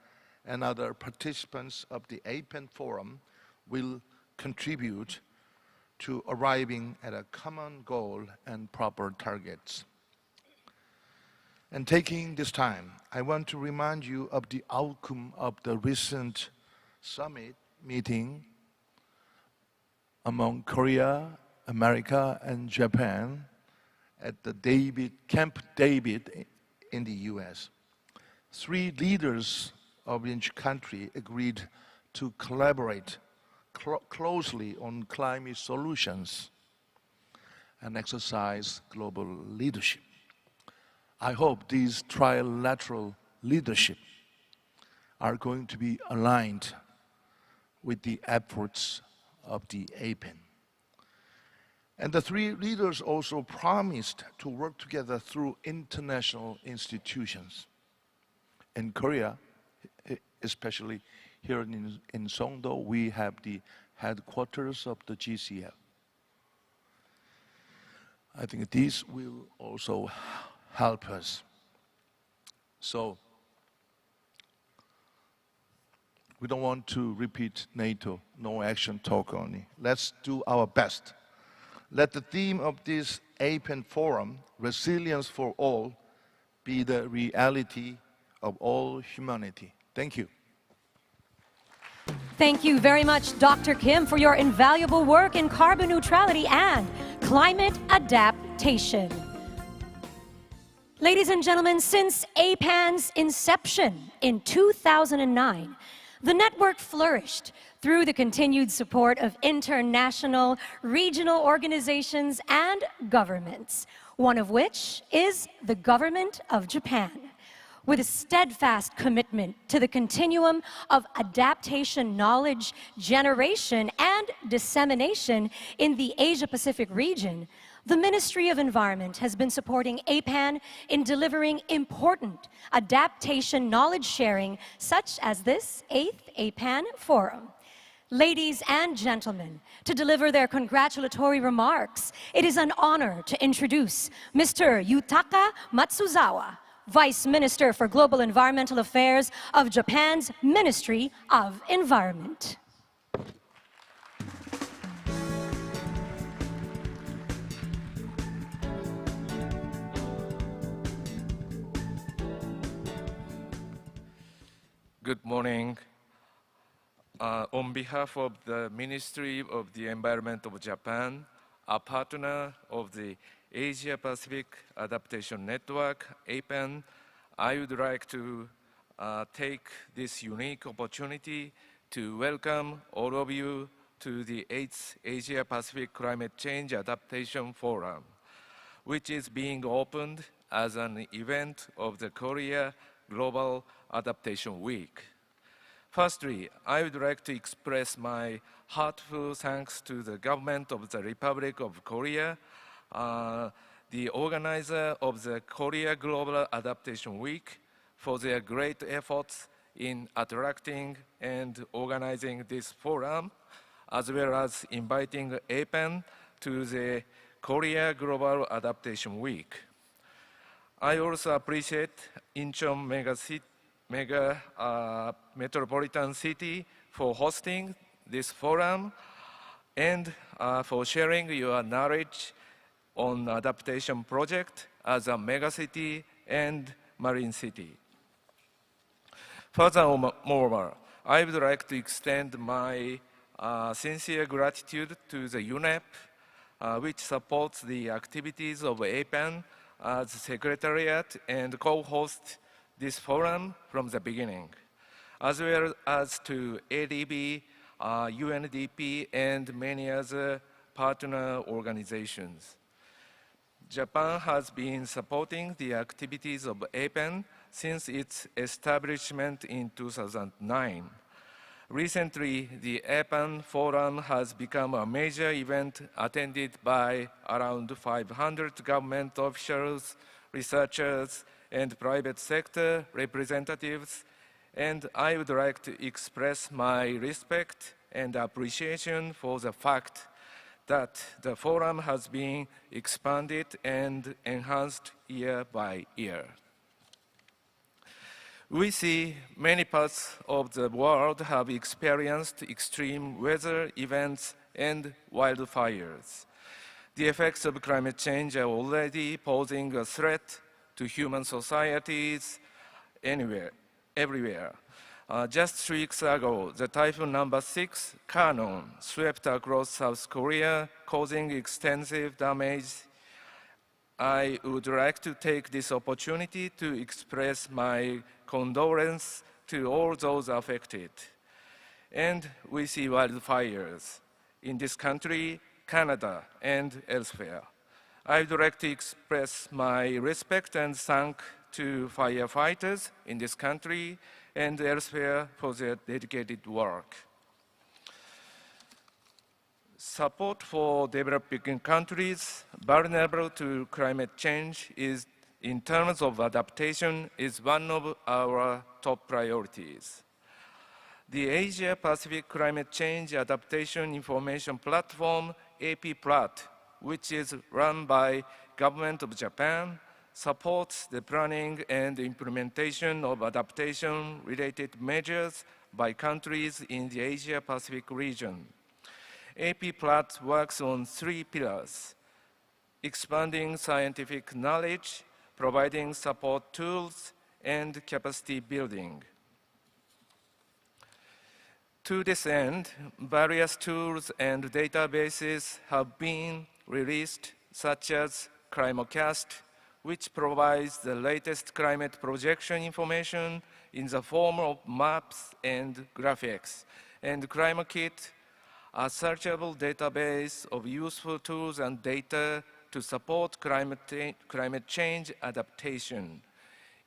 and other participants of the APAN Forum will contribute to arriving at a common goal and proper targets. And taking this time, I want to remind you of the outcome of the recent summit meeting among Korea, America, and Japan at the Camp David in the US. 3 leaders of each country agreed to collaborate closely on climate solutions and exercise global leadership. I hope these trilateral leadership are going to be aligned with the efforts of the APAN. And the 3 leaders also promised to work together through international institutions. In Korea, especially here in Songdo, we have the headquarters of the GCF. I think this will also help us. So, we don't want to repeat NATO, no action talk only. Let's do our best. Let the theme of this APAN Forum, Resilience for All, be the reality of all humanity. Thank you. Thank you very much, Dr. Kim, for your invaluable work in carbon neutrality and climate adaptation. Ladies and gentlemen, since APAN's inception in 2009, the network flourished through the continued support of international, regional organizations and governments, one of which is the government of Japan. With a steadfast commitment to the continuum of adaptation knowledge generation and dissemination in the Asia-Pacific region, the Ministry of Environment has been supporting APAN in delivering important adaptation knowledge sharing, such as this 8th APAN Forum. Ladies and gentlemen, to deliver their congratulatory remarks, it is an honor to introduce Mr. Yutaka Matsuzawa, Vice Minister for Global Environmental Affairs of Japan's Ministry of Environment. Good morning. On behalf of the Ministry of the Environment of Japan, a partner of the Asia-Pacific Adaptation Network, APAN, I would like to take this unique opportunity to welcome all of you to the 8th Asia-Pacific Climate Change Adaptation Forum, which is being opened as an event of the Korea Global Adaptation Week. Firstly, I would like to express my heartfelt thanks to the government of the Republic of Korea, the organizer of the Korea Global Adaptation Week, for their great efforts in attracting and organizing this forum, as well as inviting APAN to the Korea Global Adaptation Week. I also appreciate Incheon Metropolitan City for hosting this forum and for sharing your knowledge on adaptation project as a megacity and marine city. Furthermore, I would like to extend my sincere gratitude to the UNEP, which supports the activities of APAN as secretariat and co-host this forum from the beginning, as well as to ADB, UNDP, and many other partner organizations. Japan has been supporting the activities of APAN since its establishment in 2009. Recently, the APAN Forum has become a major event attended by around 500 government officials researchers, and private sector representatives, and I would like to express my respect and appreciation for the fact that the forum has been expanded and enhanced year by year. We see many parts of the world have experienced extreme weather events and wildfires. The effects of climate change are already posing a threat to human societies everywhere. Just 3 weeks ago, the typhoon number 6, Kanon, swept across South Korea, causing extensive damage. I would like to take this opportunity to express my condolence to all those affected. And we see wildfires in this country, Canada, and elsewhere. I would like to express my respect and thank to firefighters in this country and elsewhere for their dedicated work. Support for developing countries vulnerable to climate change in terms of adaptation is one of our top priorities. The Asia-Pacific Climate Change Adaptation Information Platform, AP-PLAT, which is run by Government of Japan, supports the planning and implementation of adaptation-related measures by countries in the Asia-Pacific region. AP-PLAT works on 3 pillars: expanding scientific knowledge, providing support tools, and capacity building. To this end, various tools and databases have been released, such as ClimateCast, which provides the latest climate projection information in the form of maps and graphics, and ClimateKit, a searchable database of useful tools and data to support climate change adaptation.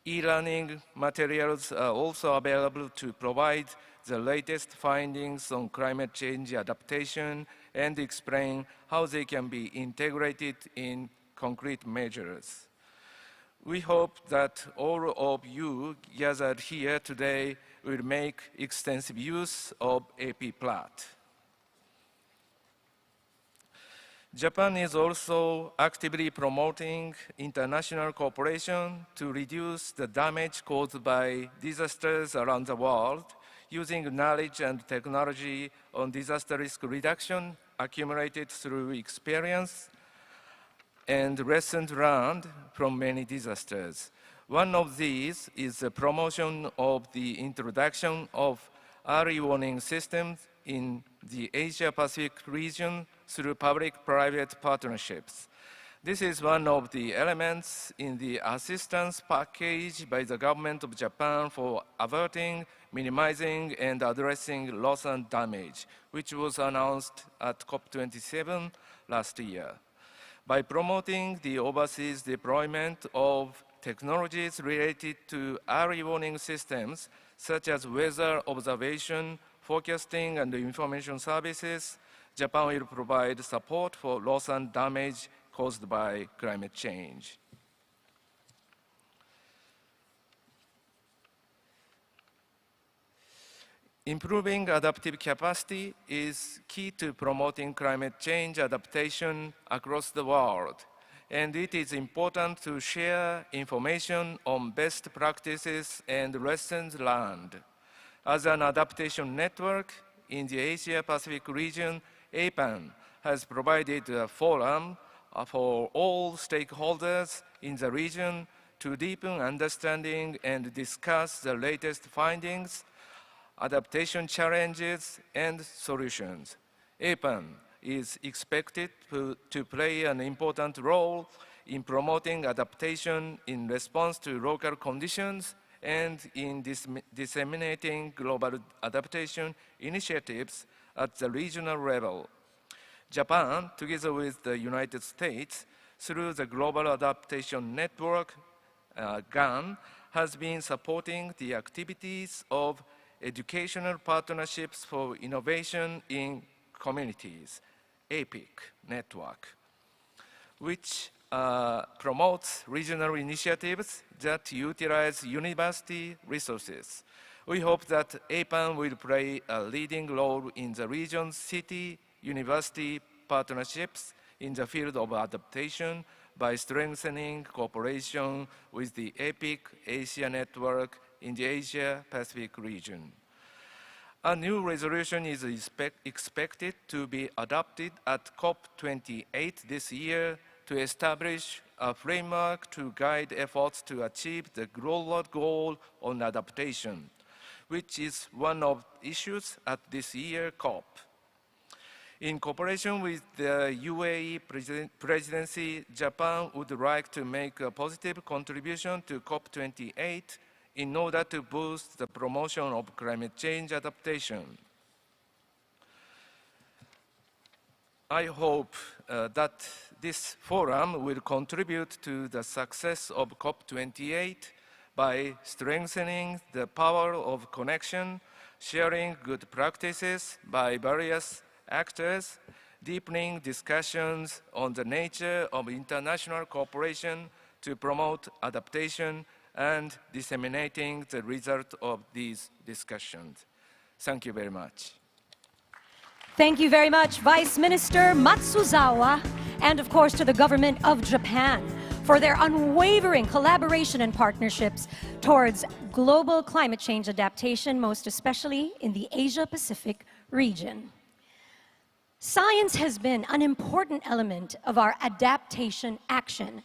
E-learning materials are also available to provide the latest findings on climate change adaptation and explain how they can be integrated in concrete measures. We hope that all of you gathered here today will make extensive use of AP-PLAT. Japan is also actively promoting international cooperation to reduce the damage caused by disasters around the world, using knowledge and technology on disaster risk reduction accumulated through experience and lessons learned from many disasters. One of these is the promotion of the introduction of early warning systems in the Asia-Pacific region through public-private partnerships. This is one of the elements in the assistance package by the government of Japan for averting, minimizing, and addressing loss and damage, which was announced at COP27 last year. By promoting the overseas deployment of technologies related to early warning systems, such as weather observation, forecasting, and information services, Japan will provide support for loss and damage caused by climate change. Improving adaptive capacity is key to promoting climate change adaptation across the world, and it is important to share information on best practices and lessons learned. As an adaptation network in the Asia-Pacific region, APAN has provided a forum for all stakeholders in the region to deepen understanding and discuss the latest findings, adaptation challenges, and solutions. APAN is expected to play an important role in promoting adaptation in response to local conditions and in disseminating global adaptation initiatives at the regional level. Japan, together with the United States, through the Global Adaptation Network, GAN, has been supporting the activities of Educational Partnerships for Innovation in Communities, APIC network, which promotes regional initiatives that utilize university resources. We hope that APAN will play a leading role in the region's city-university partnerships in the field of adaptation by strengthening cooperation with the EPIC Asia Network in the Asia-Pacific region. A new resolution is expected to be adopted at COP28 this year to establish a framework to guide efforts to achieve the global goal on adaptation, which is one of the issues at this year's COP. In cooperation with the UAE presidency, Japan would like to make a positive contribution to COP28 in order to boost the promotion of climate change adaptation. I hope that this forum will contribute to the success of COP28 by strengthening the power of connection, sharing good practices by various actors, deepening discussions on the nature of international cooperation to promote adaptation, and disseminating the result of these discussions. Thank you very much. Thank you very much, Vice Minister Matsuzawa, and of course to the government of Japan for their unwavering collaboration and partnerships towards global climate change adaptation, most especially in the Asia-Pacific region. Science has been an important element of our adaptation action.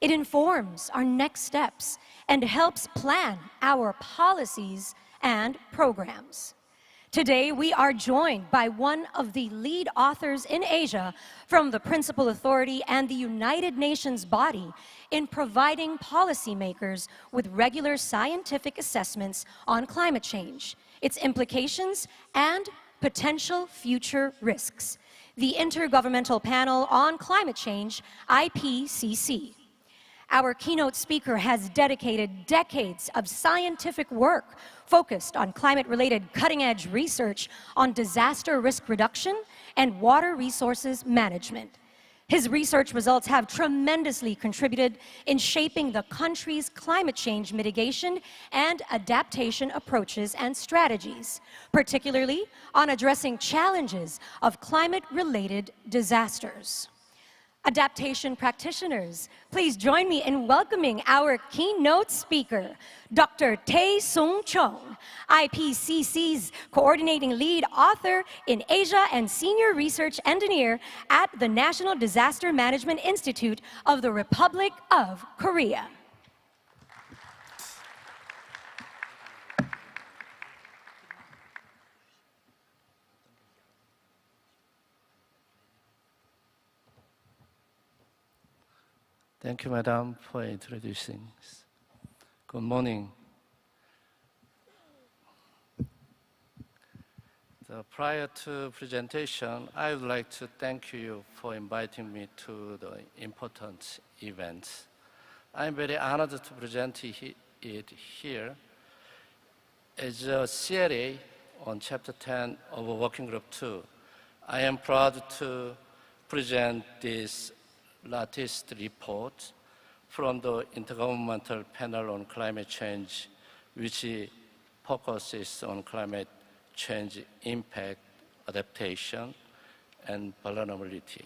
It informs our next steps and helps plan our policies and programs. Today, we are joined by one of the lead authors in Asia from the Principal Authority and the United Nations body in providing policymakers with regular scientific assessments on climate change, its implications, and potential future risks. The Intergovernmental Panel on Climate Change, IPCC. Our keynote speaker has dedicated decades of scientific work focused on climate-related cutting-edge research on disaster risk reduction and water resources management. His research results have tremendously contributed in shaping the country's climate change mitigation and adaptation approaches and strategies, particularly on addressing challenges of climate-related disasters. Adaptation practitioners, please join me in welcoming our keynote speaker, Dr. Tae-Sung Chung, IPCC's coordinating lead author in Asia and senior research engineer at the National Disaster Management Institute of the Republic of Korea. Thank you, Madam, for introducing. Good morning. Prior to presentation, I would like to thank you for inviting me to the important event. I'm very honored to present it here. As a CLA on Chapter 10 of Working Group 2, I am proud to present this latest report from the Intergovernmental Panel on Climate Change, which focuses on climate change impact, adaptation, and vulnerability.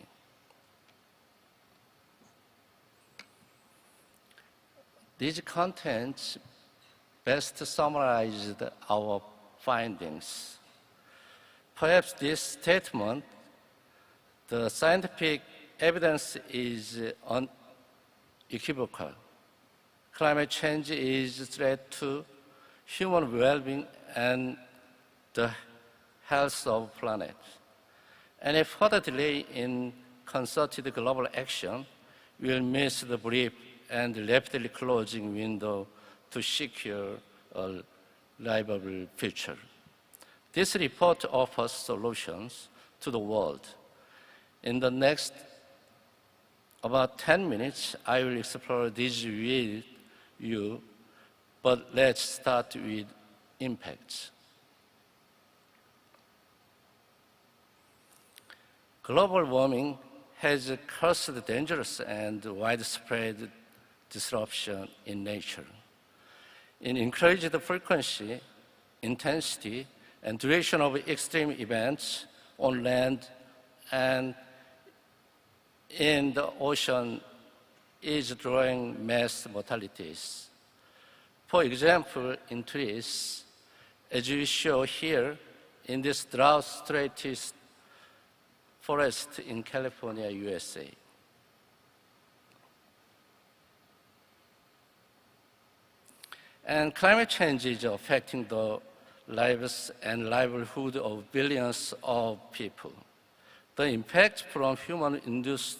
These contents best summarize our findings. Perhaps this statement, the scientific evidence is unequivocal. Climate change is a threat to human well-being and the health of the planet. Any further delay in concerted global action will miss the brief and rapidly closing window to secure a livable future. This report offers solutions to the world. In the next about 10 minutes, I will explore these with you, but let's start with impacts. Global warming has caused dangerous and widespread disruption in nature. It encouraged the frequency, intensity, and duration of extreme events on land and in the ocean is drawing mass mortalities. For example, in trees, as we show here in this drought-stressed forest in California, USA. And climate change is affecting the lives and livelihood of billions of people. The impact from human-induced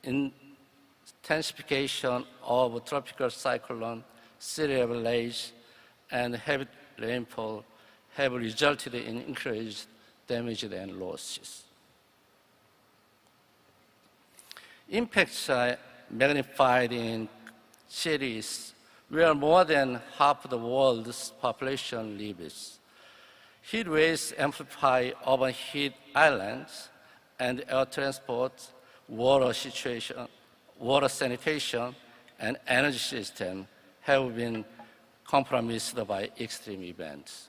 intensification of tropical cyclone, sea level rise, and heavy rainfall have resulted in increased damage and losses. Impacts are magnified in cities where more than half the world's population lives. Heat waves amplify urban heat islands, and air transport, water sanitation, and energy system have been compromised by extreme events.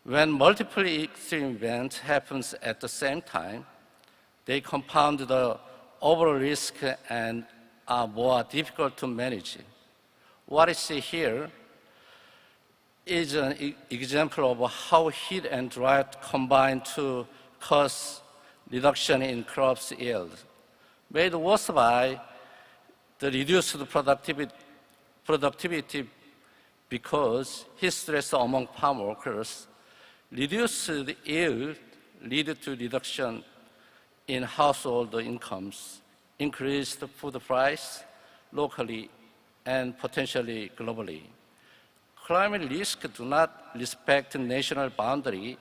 When multiple extreme events happen at the same time, they compound the overall risk and are more difficult to manage. What I see here is an example of how heat and drought combine to cause reduction in crops yield, made worse by the reduced productivity because heat stress among farm workers, reduced yield lead to reduction in household incomes, increased food price locally and potentially globally. Climate risks do not respect national boundary,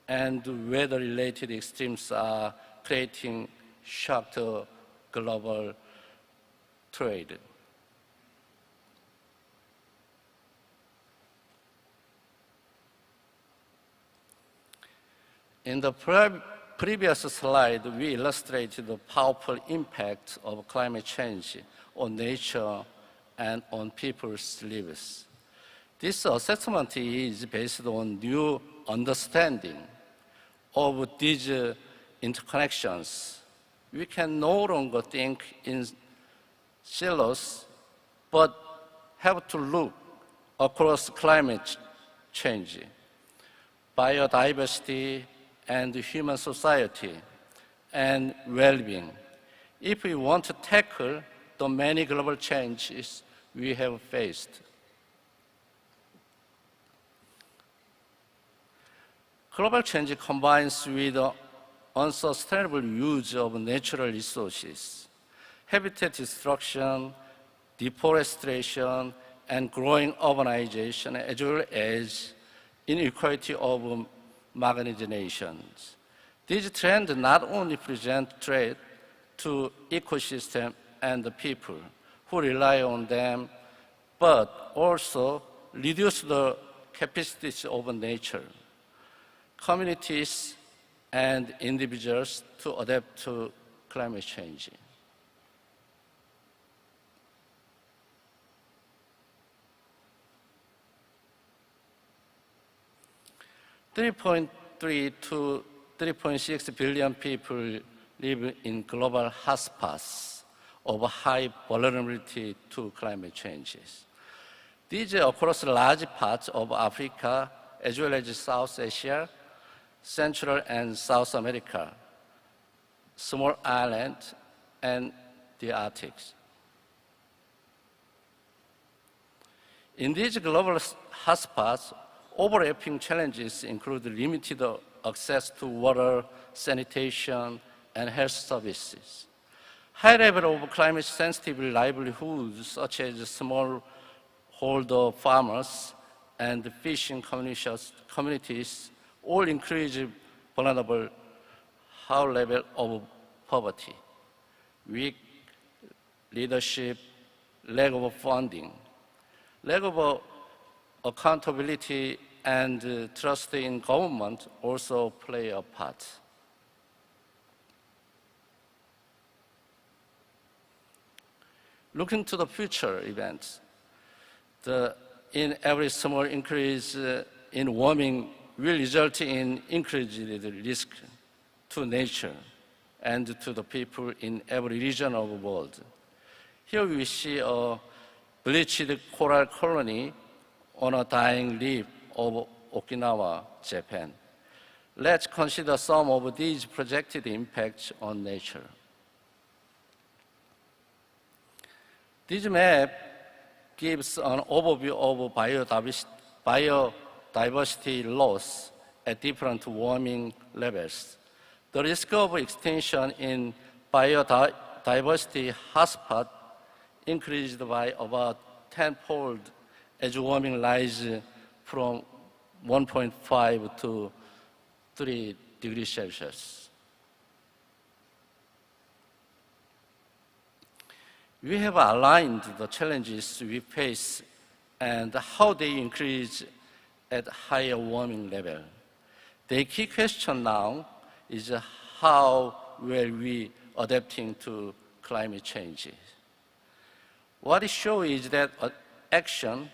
and weather-related extremes are creating shock to global trade. In the previous slide, we illustrated the powerful impact of climate change on nature and on people's lives. This assessment is based on new understanding of these interconnections. We can no longer think in silos, but have to look across climate change, biodiversity, and human society, and well-being, if we want to tackle the many global changes we have faced. Global change combines with unsustainable use of natural resources, habitat destruction, deforestation, and growing urbanization, as well as inequality of marginalizations. These trends not only present threat to ecosystem and the people who rely on them, but also reduce the capacities of nature, communities, and individuals to adapt to climate change. (3.3 to 3.6 billion people live in global hotspots of high vulnerability to climate changes. These are across large parts of Africa, as well as South Asia, Central and South America, small islands, and the Arctic. In these global hotspots, overlapping challenges include limited access to water, sanitation, and health services. High level of climate-sensitive livelihoods, such as smallholder farmers and fishing communities, all increase vulnerable high level of poverty, weak leadership, lack of funding, lack of accountability and trust in government also play a part. Looking to the future events, in every small increase in warming will result in increased risk to nature and to the people in every region of the world. Here we see a bleached coral colony on a dying reef of Okinawa, Japan. Let's consider some of these projected impacts on nature. This map gives an overview of biodiversity loss at different warming levels. The risk of extinction in biodiversity hotspot increased by about 10-fold as warming rises from 1.5 to 3 degrees Celsius. We have aligned the challenges we face and how they increase at higher warming level. The key question now is how well we adapting to climate change. What it shows is that action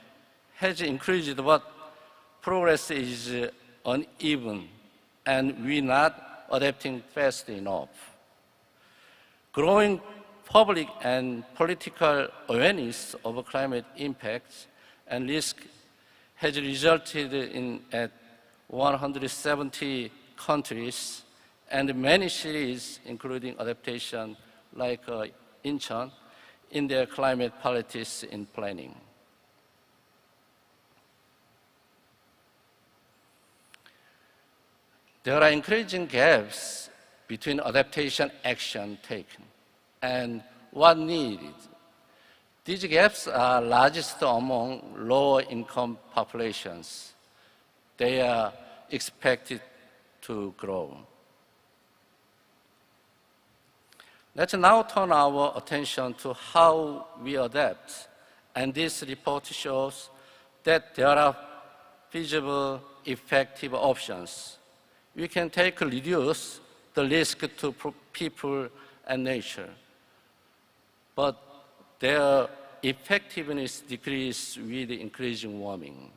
has increased, but progress is uneven, and we're not adapting fast enough. Growing public and political awareness of climate impacts and risk has resulted in at 170 countries and many cities, including Adaptation, like Incheon, in their climate policies in planning. There are increasing gaps between adaptation action taken and what needed. These gaps are largest among lower-income populations. They are expected to grow. Let's now turn our attention to how we adapt. And this report shows that there are feasible, effective options we can take to reduce the risk to people and nature. But their effectiveness decreases with increasing warming.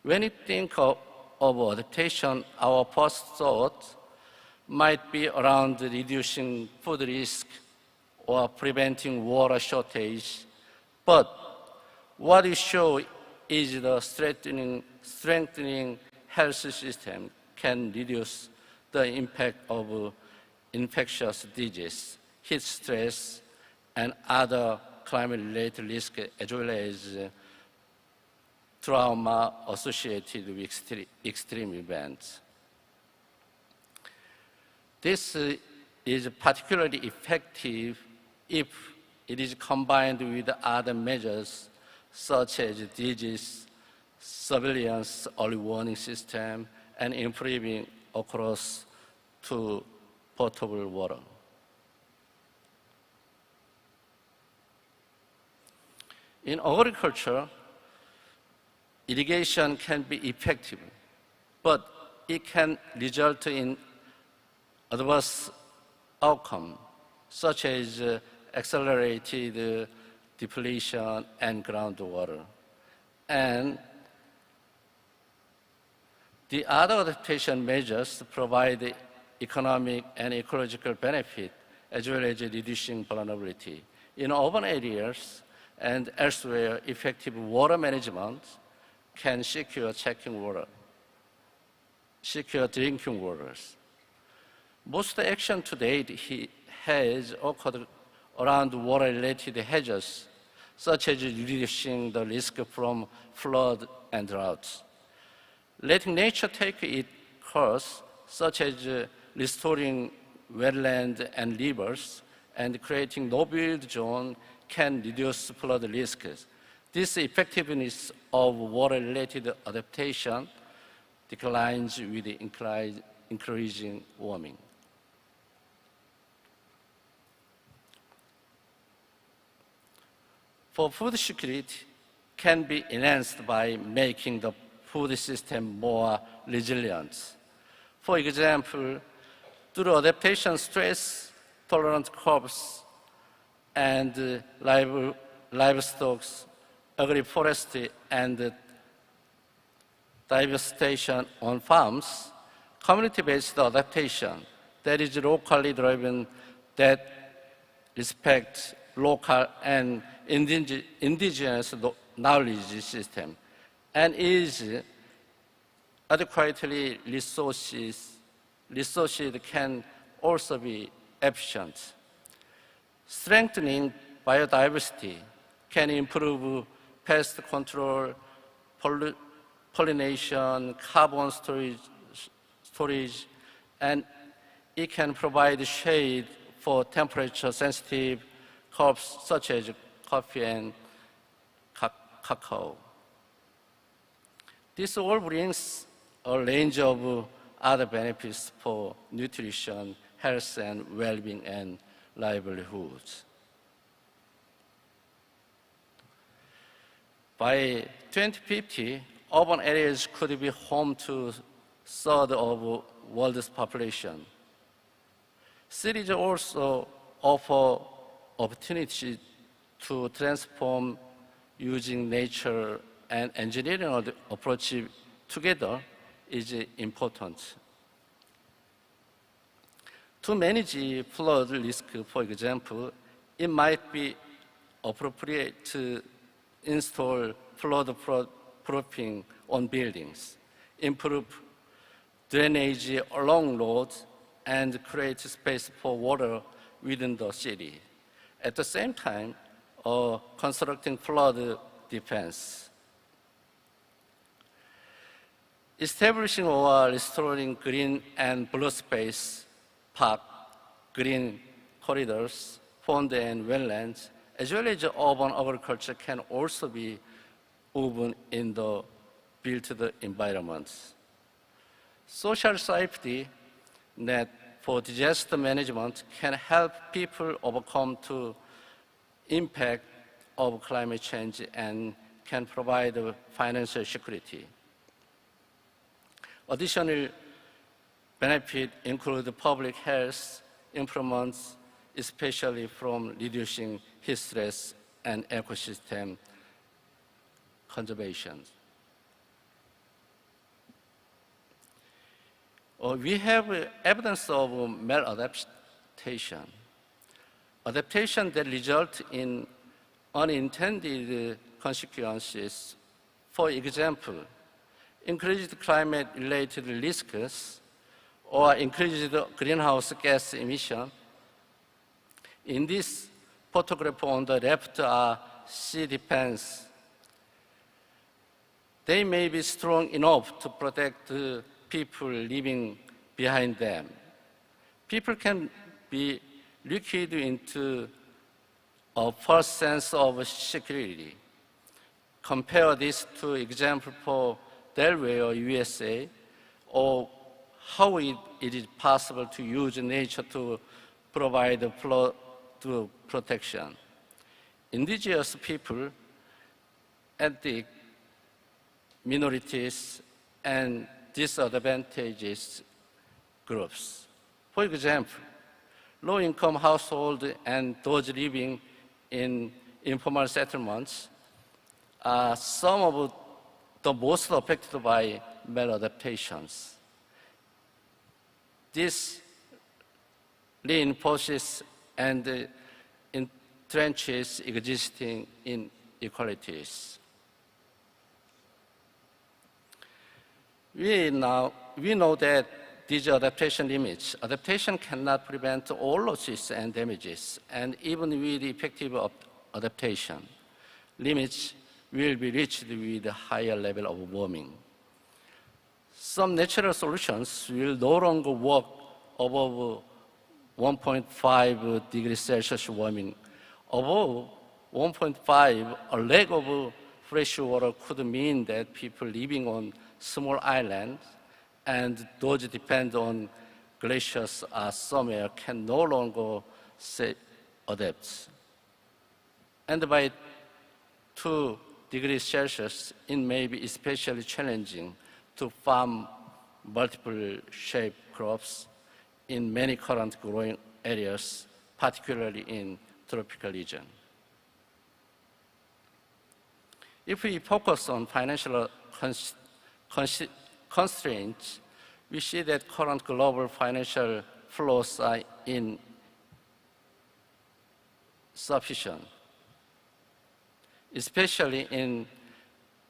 When you think of adaptation, our first thought might be around reducing food risk or preventing water shortage. But what we show is the strengthening health system can reduce the impact of infectious disease, heat stress, and other climate-related risks, as well as trauma associated with extreme events. This is particularly effective if it is combined with other measures such as disease surveillance, early warning system, and improving across to potable water. In agriculture, irrigation can be effective, but it can result in adverse outcomes, such as accelerated depletion and groundwater. And the other adaptation measures provide economic and ecological benefit, as well as reducing vulnerability. In urban areas and elsewhere, effective water management can secure drinking waters. Most action to date has occurred around water-related hazards, such as reducing the risk from flood and droughts. Letting nature take its course, such as restoring wetlands and rivers and creating no-build zone, can reduce flood risks. This effectiveness of water-related adaptation declines with increasing warming. For food security can be enhanced by making the food system more resilient. For example, through adaptation, stress-tolerant crops and livestock, agroforestry, and devastation on farms, community-based adaptation that is locally driven, that respects local and indigenous knowledge system, and is adequately resources can also be efficient. Strengthening biodiversity can improve pest control, pollination, carbon storage, and it can provide shade for temperature-sensitive crops such as coffee and cacao. This all brings a range of other benefits for nutrition, health, and well-being and livelihoods. By 2050, urban areas could be home to a third of the world's population. Cities also offer opportunity to transform using nature and engineering approach together is important. To manage flood risk, for example, it might be appropriate to install flood-proofing on buildings, improve drainage along roads, and create space for water within the city. At the same time, constructing flood defense. Establishing or restoring green and blue space, park, green corridors, pond and wetlands, as well as urban agriculture can also be woven in the built environments. Social safety net for disaster management can help people overcome the impact of climate change and can provide financial security. Additional benefits include public health improvements, especially from reducing heat stress and ecosystem conservation. We have evidence of maladaptation. Adaptation that results in unintended consequences. For example, increased climate-related risks or increased greenhouse gas emission. In this photograph on the left are seed pans. They may be strong enough to protect people living behind them. People can be lured into a false sense of security. Compare this to example for Delaware, USA, or how it is possible to use nature to provide flood protection. Indigenous people, ethnic minorities, and disadvantaged groups. For example, low-income households and those living in informal settlements are some of the most affected by maladaptations. This reinforces and entrenches existing inequalities. We know that these adaptation limits. Adaptation cannot prevent all losses and damages, and even with effective adaptation, limits will be reached with a higher level of warming. Some natural solutions will no longer work above 1.5 degrees Celsius warming. Above 1.5, a lack of fresh water could mean that people living on small islands and those depend on glaciers or somewhere can no longer adapt. And by degrees Celsius, it may be especially challenging to farm multiple shade crops in many current growing areas, particularly in tropical region. If we focus on financial constraints, we see that current global financial flows are insufficient, especially in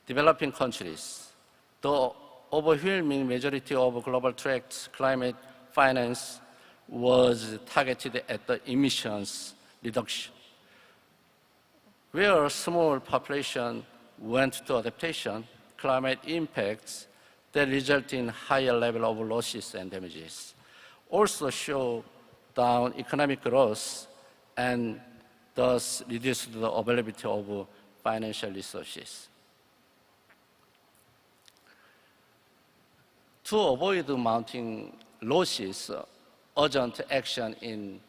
developing countries. The overwhelming majority of global direct climate finance was targeted at the emissions reduction, where a small population went to adaptation, climate impacts that result in higher level of losses and damages also show down economic growth and thus reduce the availability of financial resources. To avoid mounting losses, urgent action is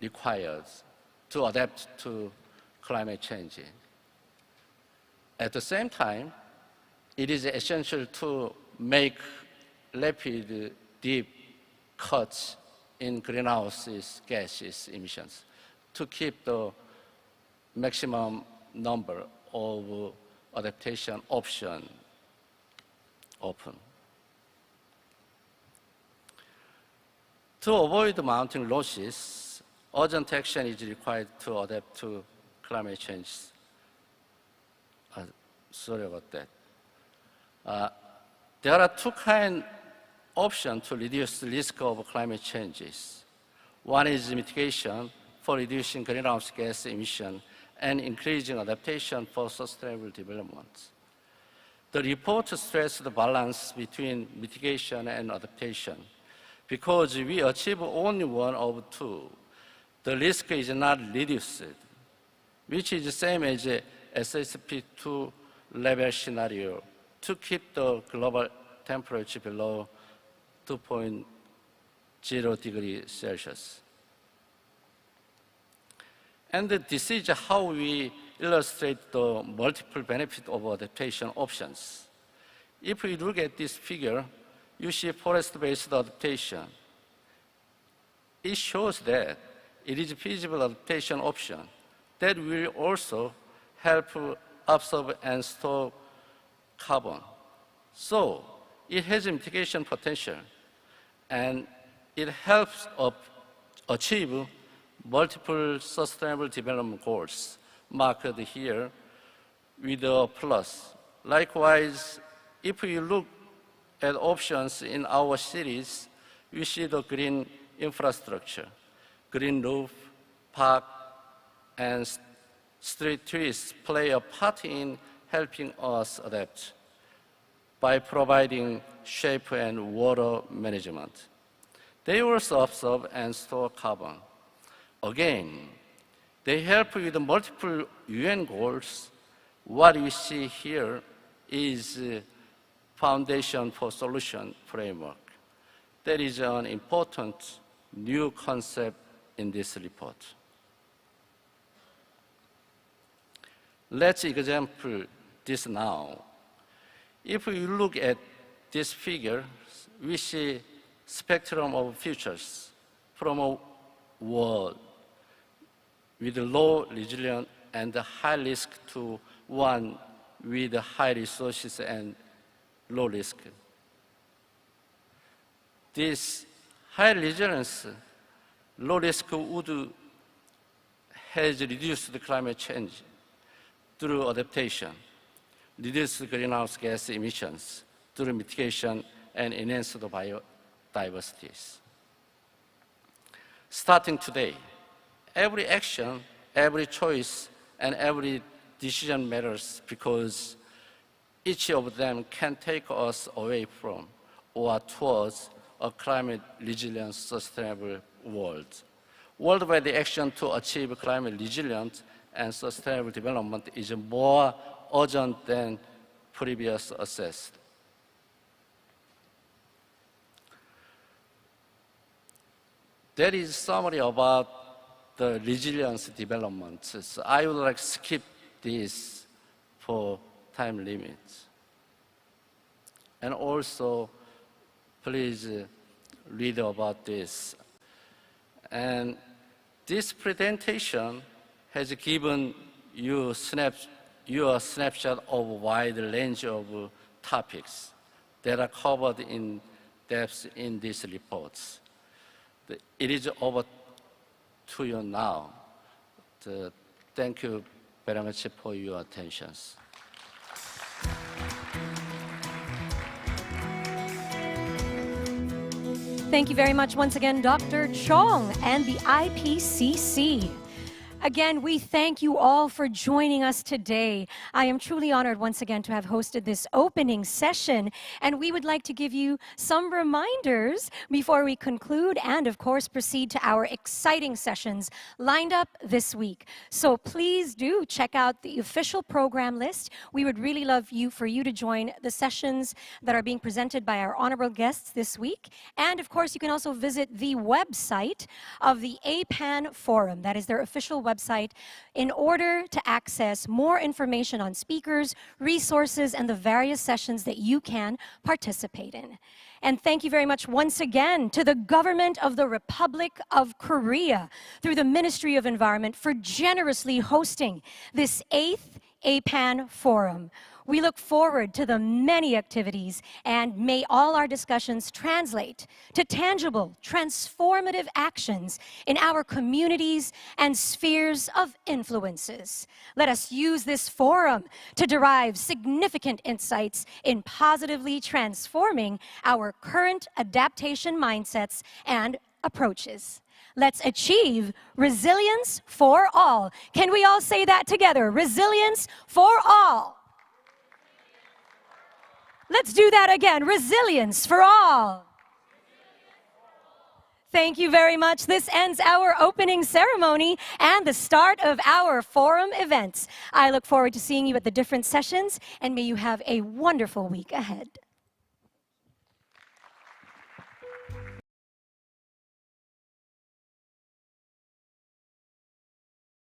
required to adapt to climate change. At the same time, it is essential to make rapid, deep cuts in greenhouse gases emissions to keep the maximum number of adaptation options open. To avoid mounting losses, urgent action is required to adapt to climate change. Sorry about that. There are two kinds of options to reduce the risk of climate changes. One is mitigation for reducing greenhouse gas emission and increasing adaptation for sustainable development. The report stresses the balance between mitigation and adaptation. Because we achieve only one of two, the risk is not reduced, which is the same as a SSP2 level scenario to keep the global temperature below 2.0 degrees Celsius. And this is how we illustrate the multiple benefits of adaptation options. If we look at this figure, you see forest-based adaptation. It shows that it is a feasible adaptation option that will also help absorb and store carbon. So it has mitigation potential, and it helps achieve multiple sustainable development goals marked here with a plus. Likewise, if we look at options in our cities, we see the green infrastructure, green roof, park, and street trees play a part in helping us adapt by providing shape and water management. They also absorb and store carbon. Again, they help with multiple UN goals. What we see here is Foundation for Solution framework. That is an important new concept in this report. Let's example this now. If we look at this figure, we see spectrum of futures from a world with low resilience and high risk to one with high resources and low risk. This high resilience, low risk would has reduced the climate change through adaptation, reduced greenhouse gas emissions through mitigation, and enhanced the biodiversities. Starting today, every action, every choice, and every decision matters because each of them can take us away from or towards a climate resilient, sustainable world. Worldwide action to achieve climate resilient and sustainable development is more urgent than previous assessed. That is summary about the resilience development. So I would like to skip this for time limits. And also, please read about this. And this presentation has given you a snapshot of a wide range of topics that are covered in depth in these reports. It is over to you now. Thank you very much for your attention. Thank you very much once again, Dr. Chong and the IPCC. Again, we thank you all for joining us today. I am truly honored once again to have hosted this opening session, and we would like to give you some reminders before we conclude and, of course, proceed to our exciting sessions lined up this week. So please do check out the official program list. We would really love for you to join the sessions that are being presented by our honorable guests this week. And, of course, you can also visit the website of the APAN Forum. That is their official website in order to access more information on speakers, resources, and the various sessions that you can participate in. And thank you very much once again to the government of the Republic of Korea through the Ministry of Environment for generously hosting this 8th APAN Forum. We look forward to the many activities, and may all our discussions translate to tangible, transformative actions in our communities and spheres of influences. Let us use this forum to derive significant insights in positively transforming our current adaptation mindsets and approaches. Let's achieve resilience for all. Can we all say that together? Resilience for all. Let's do that again. Resilience for all. Thank you very much. This ends our opening ceremony and the start of our forum events. I look forward to seeing you at the different sessions, and may you have a wonderful week ahead.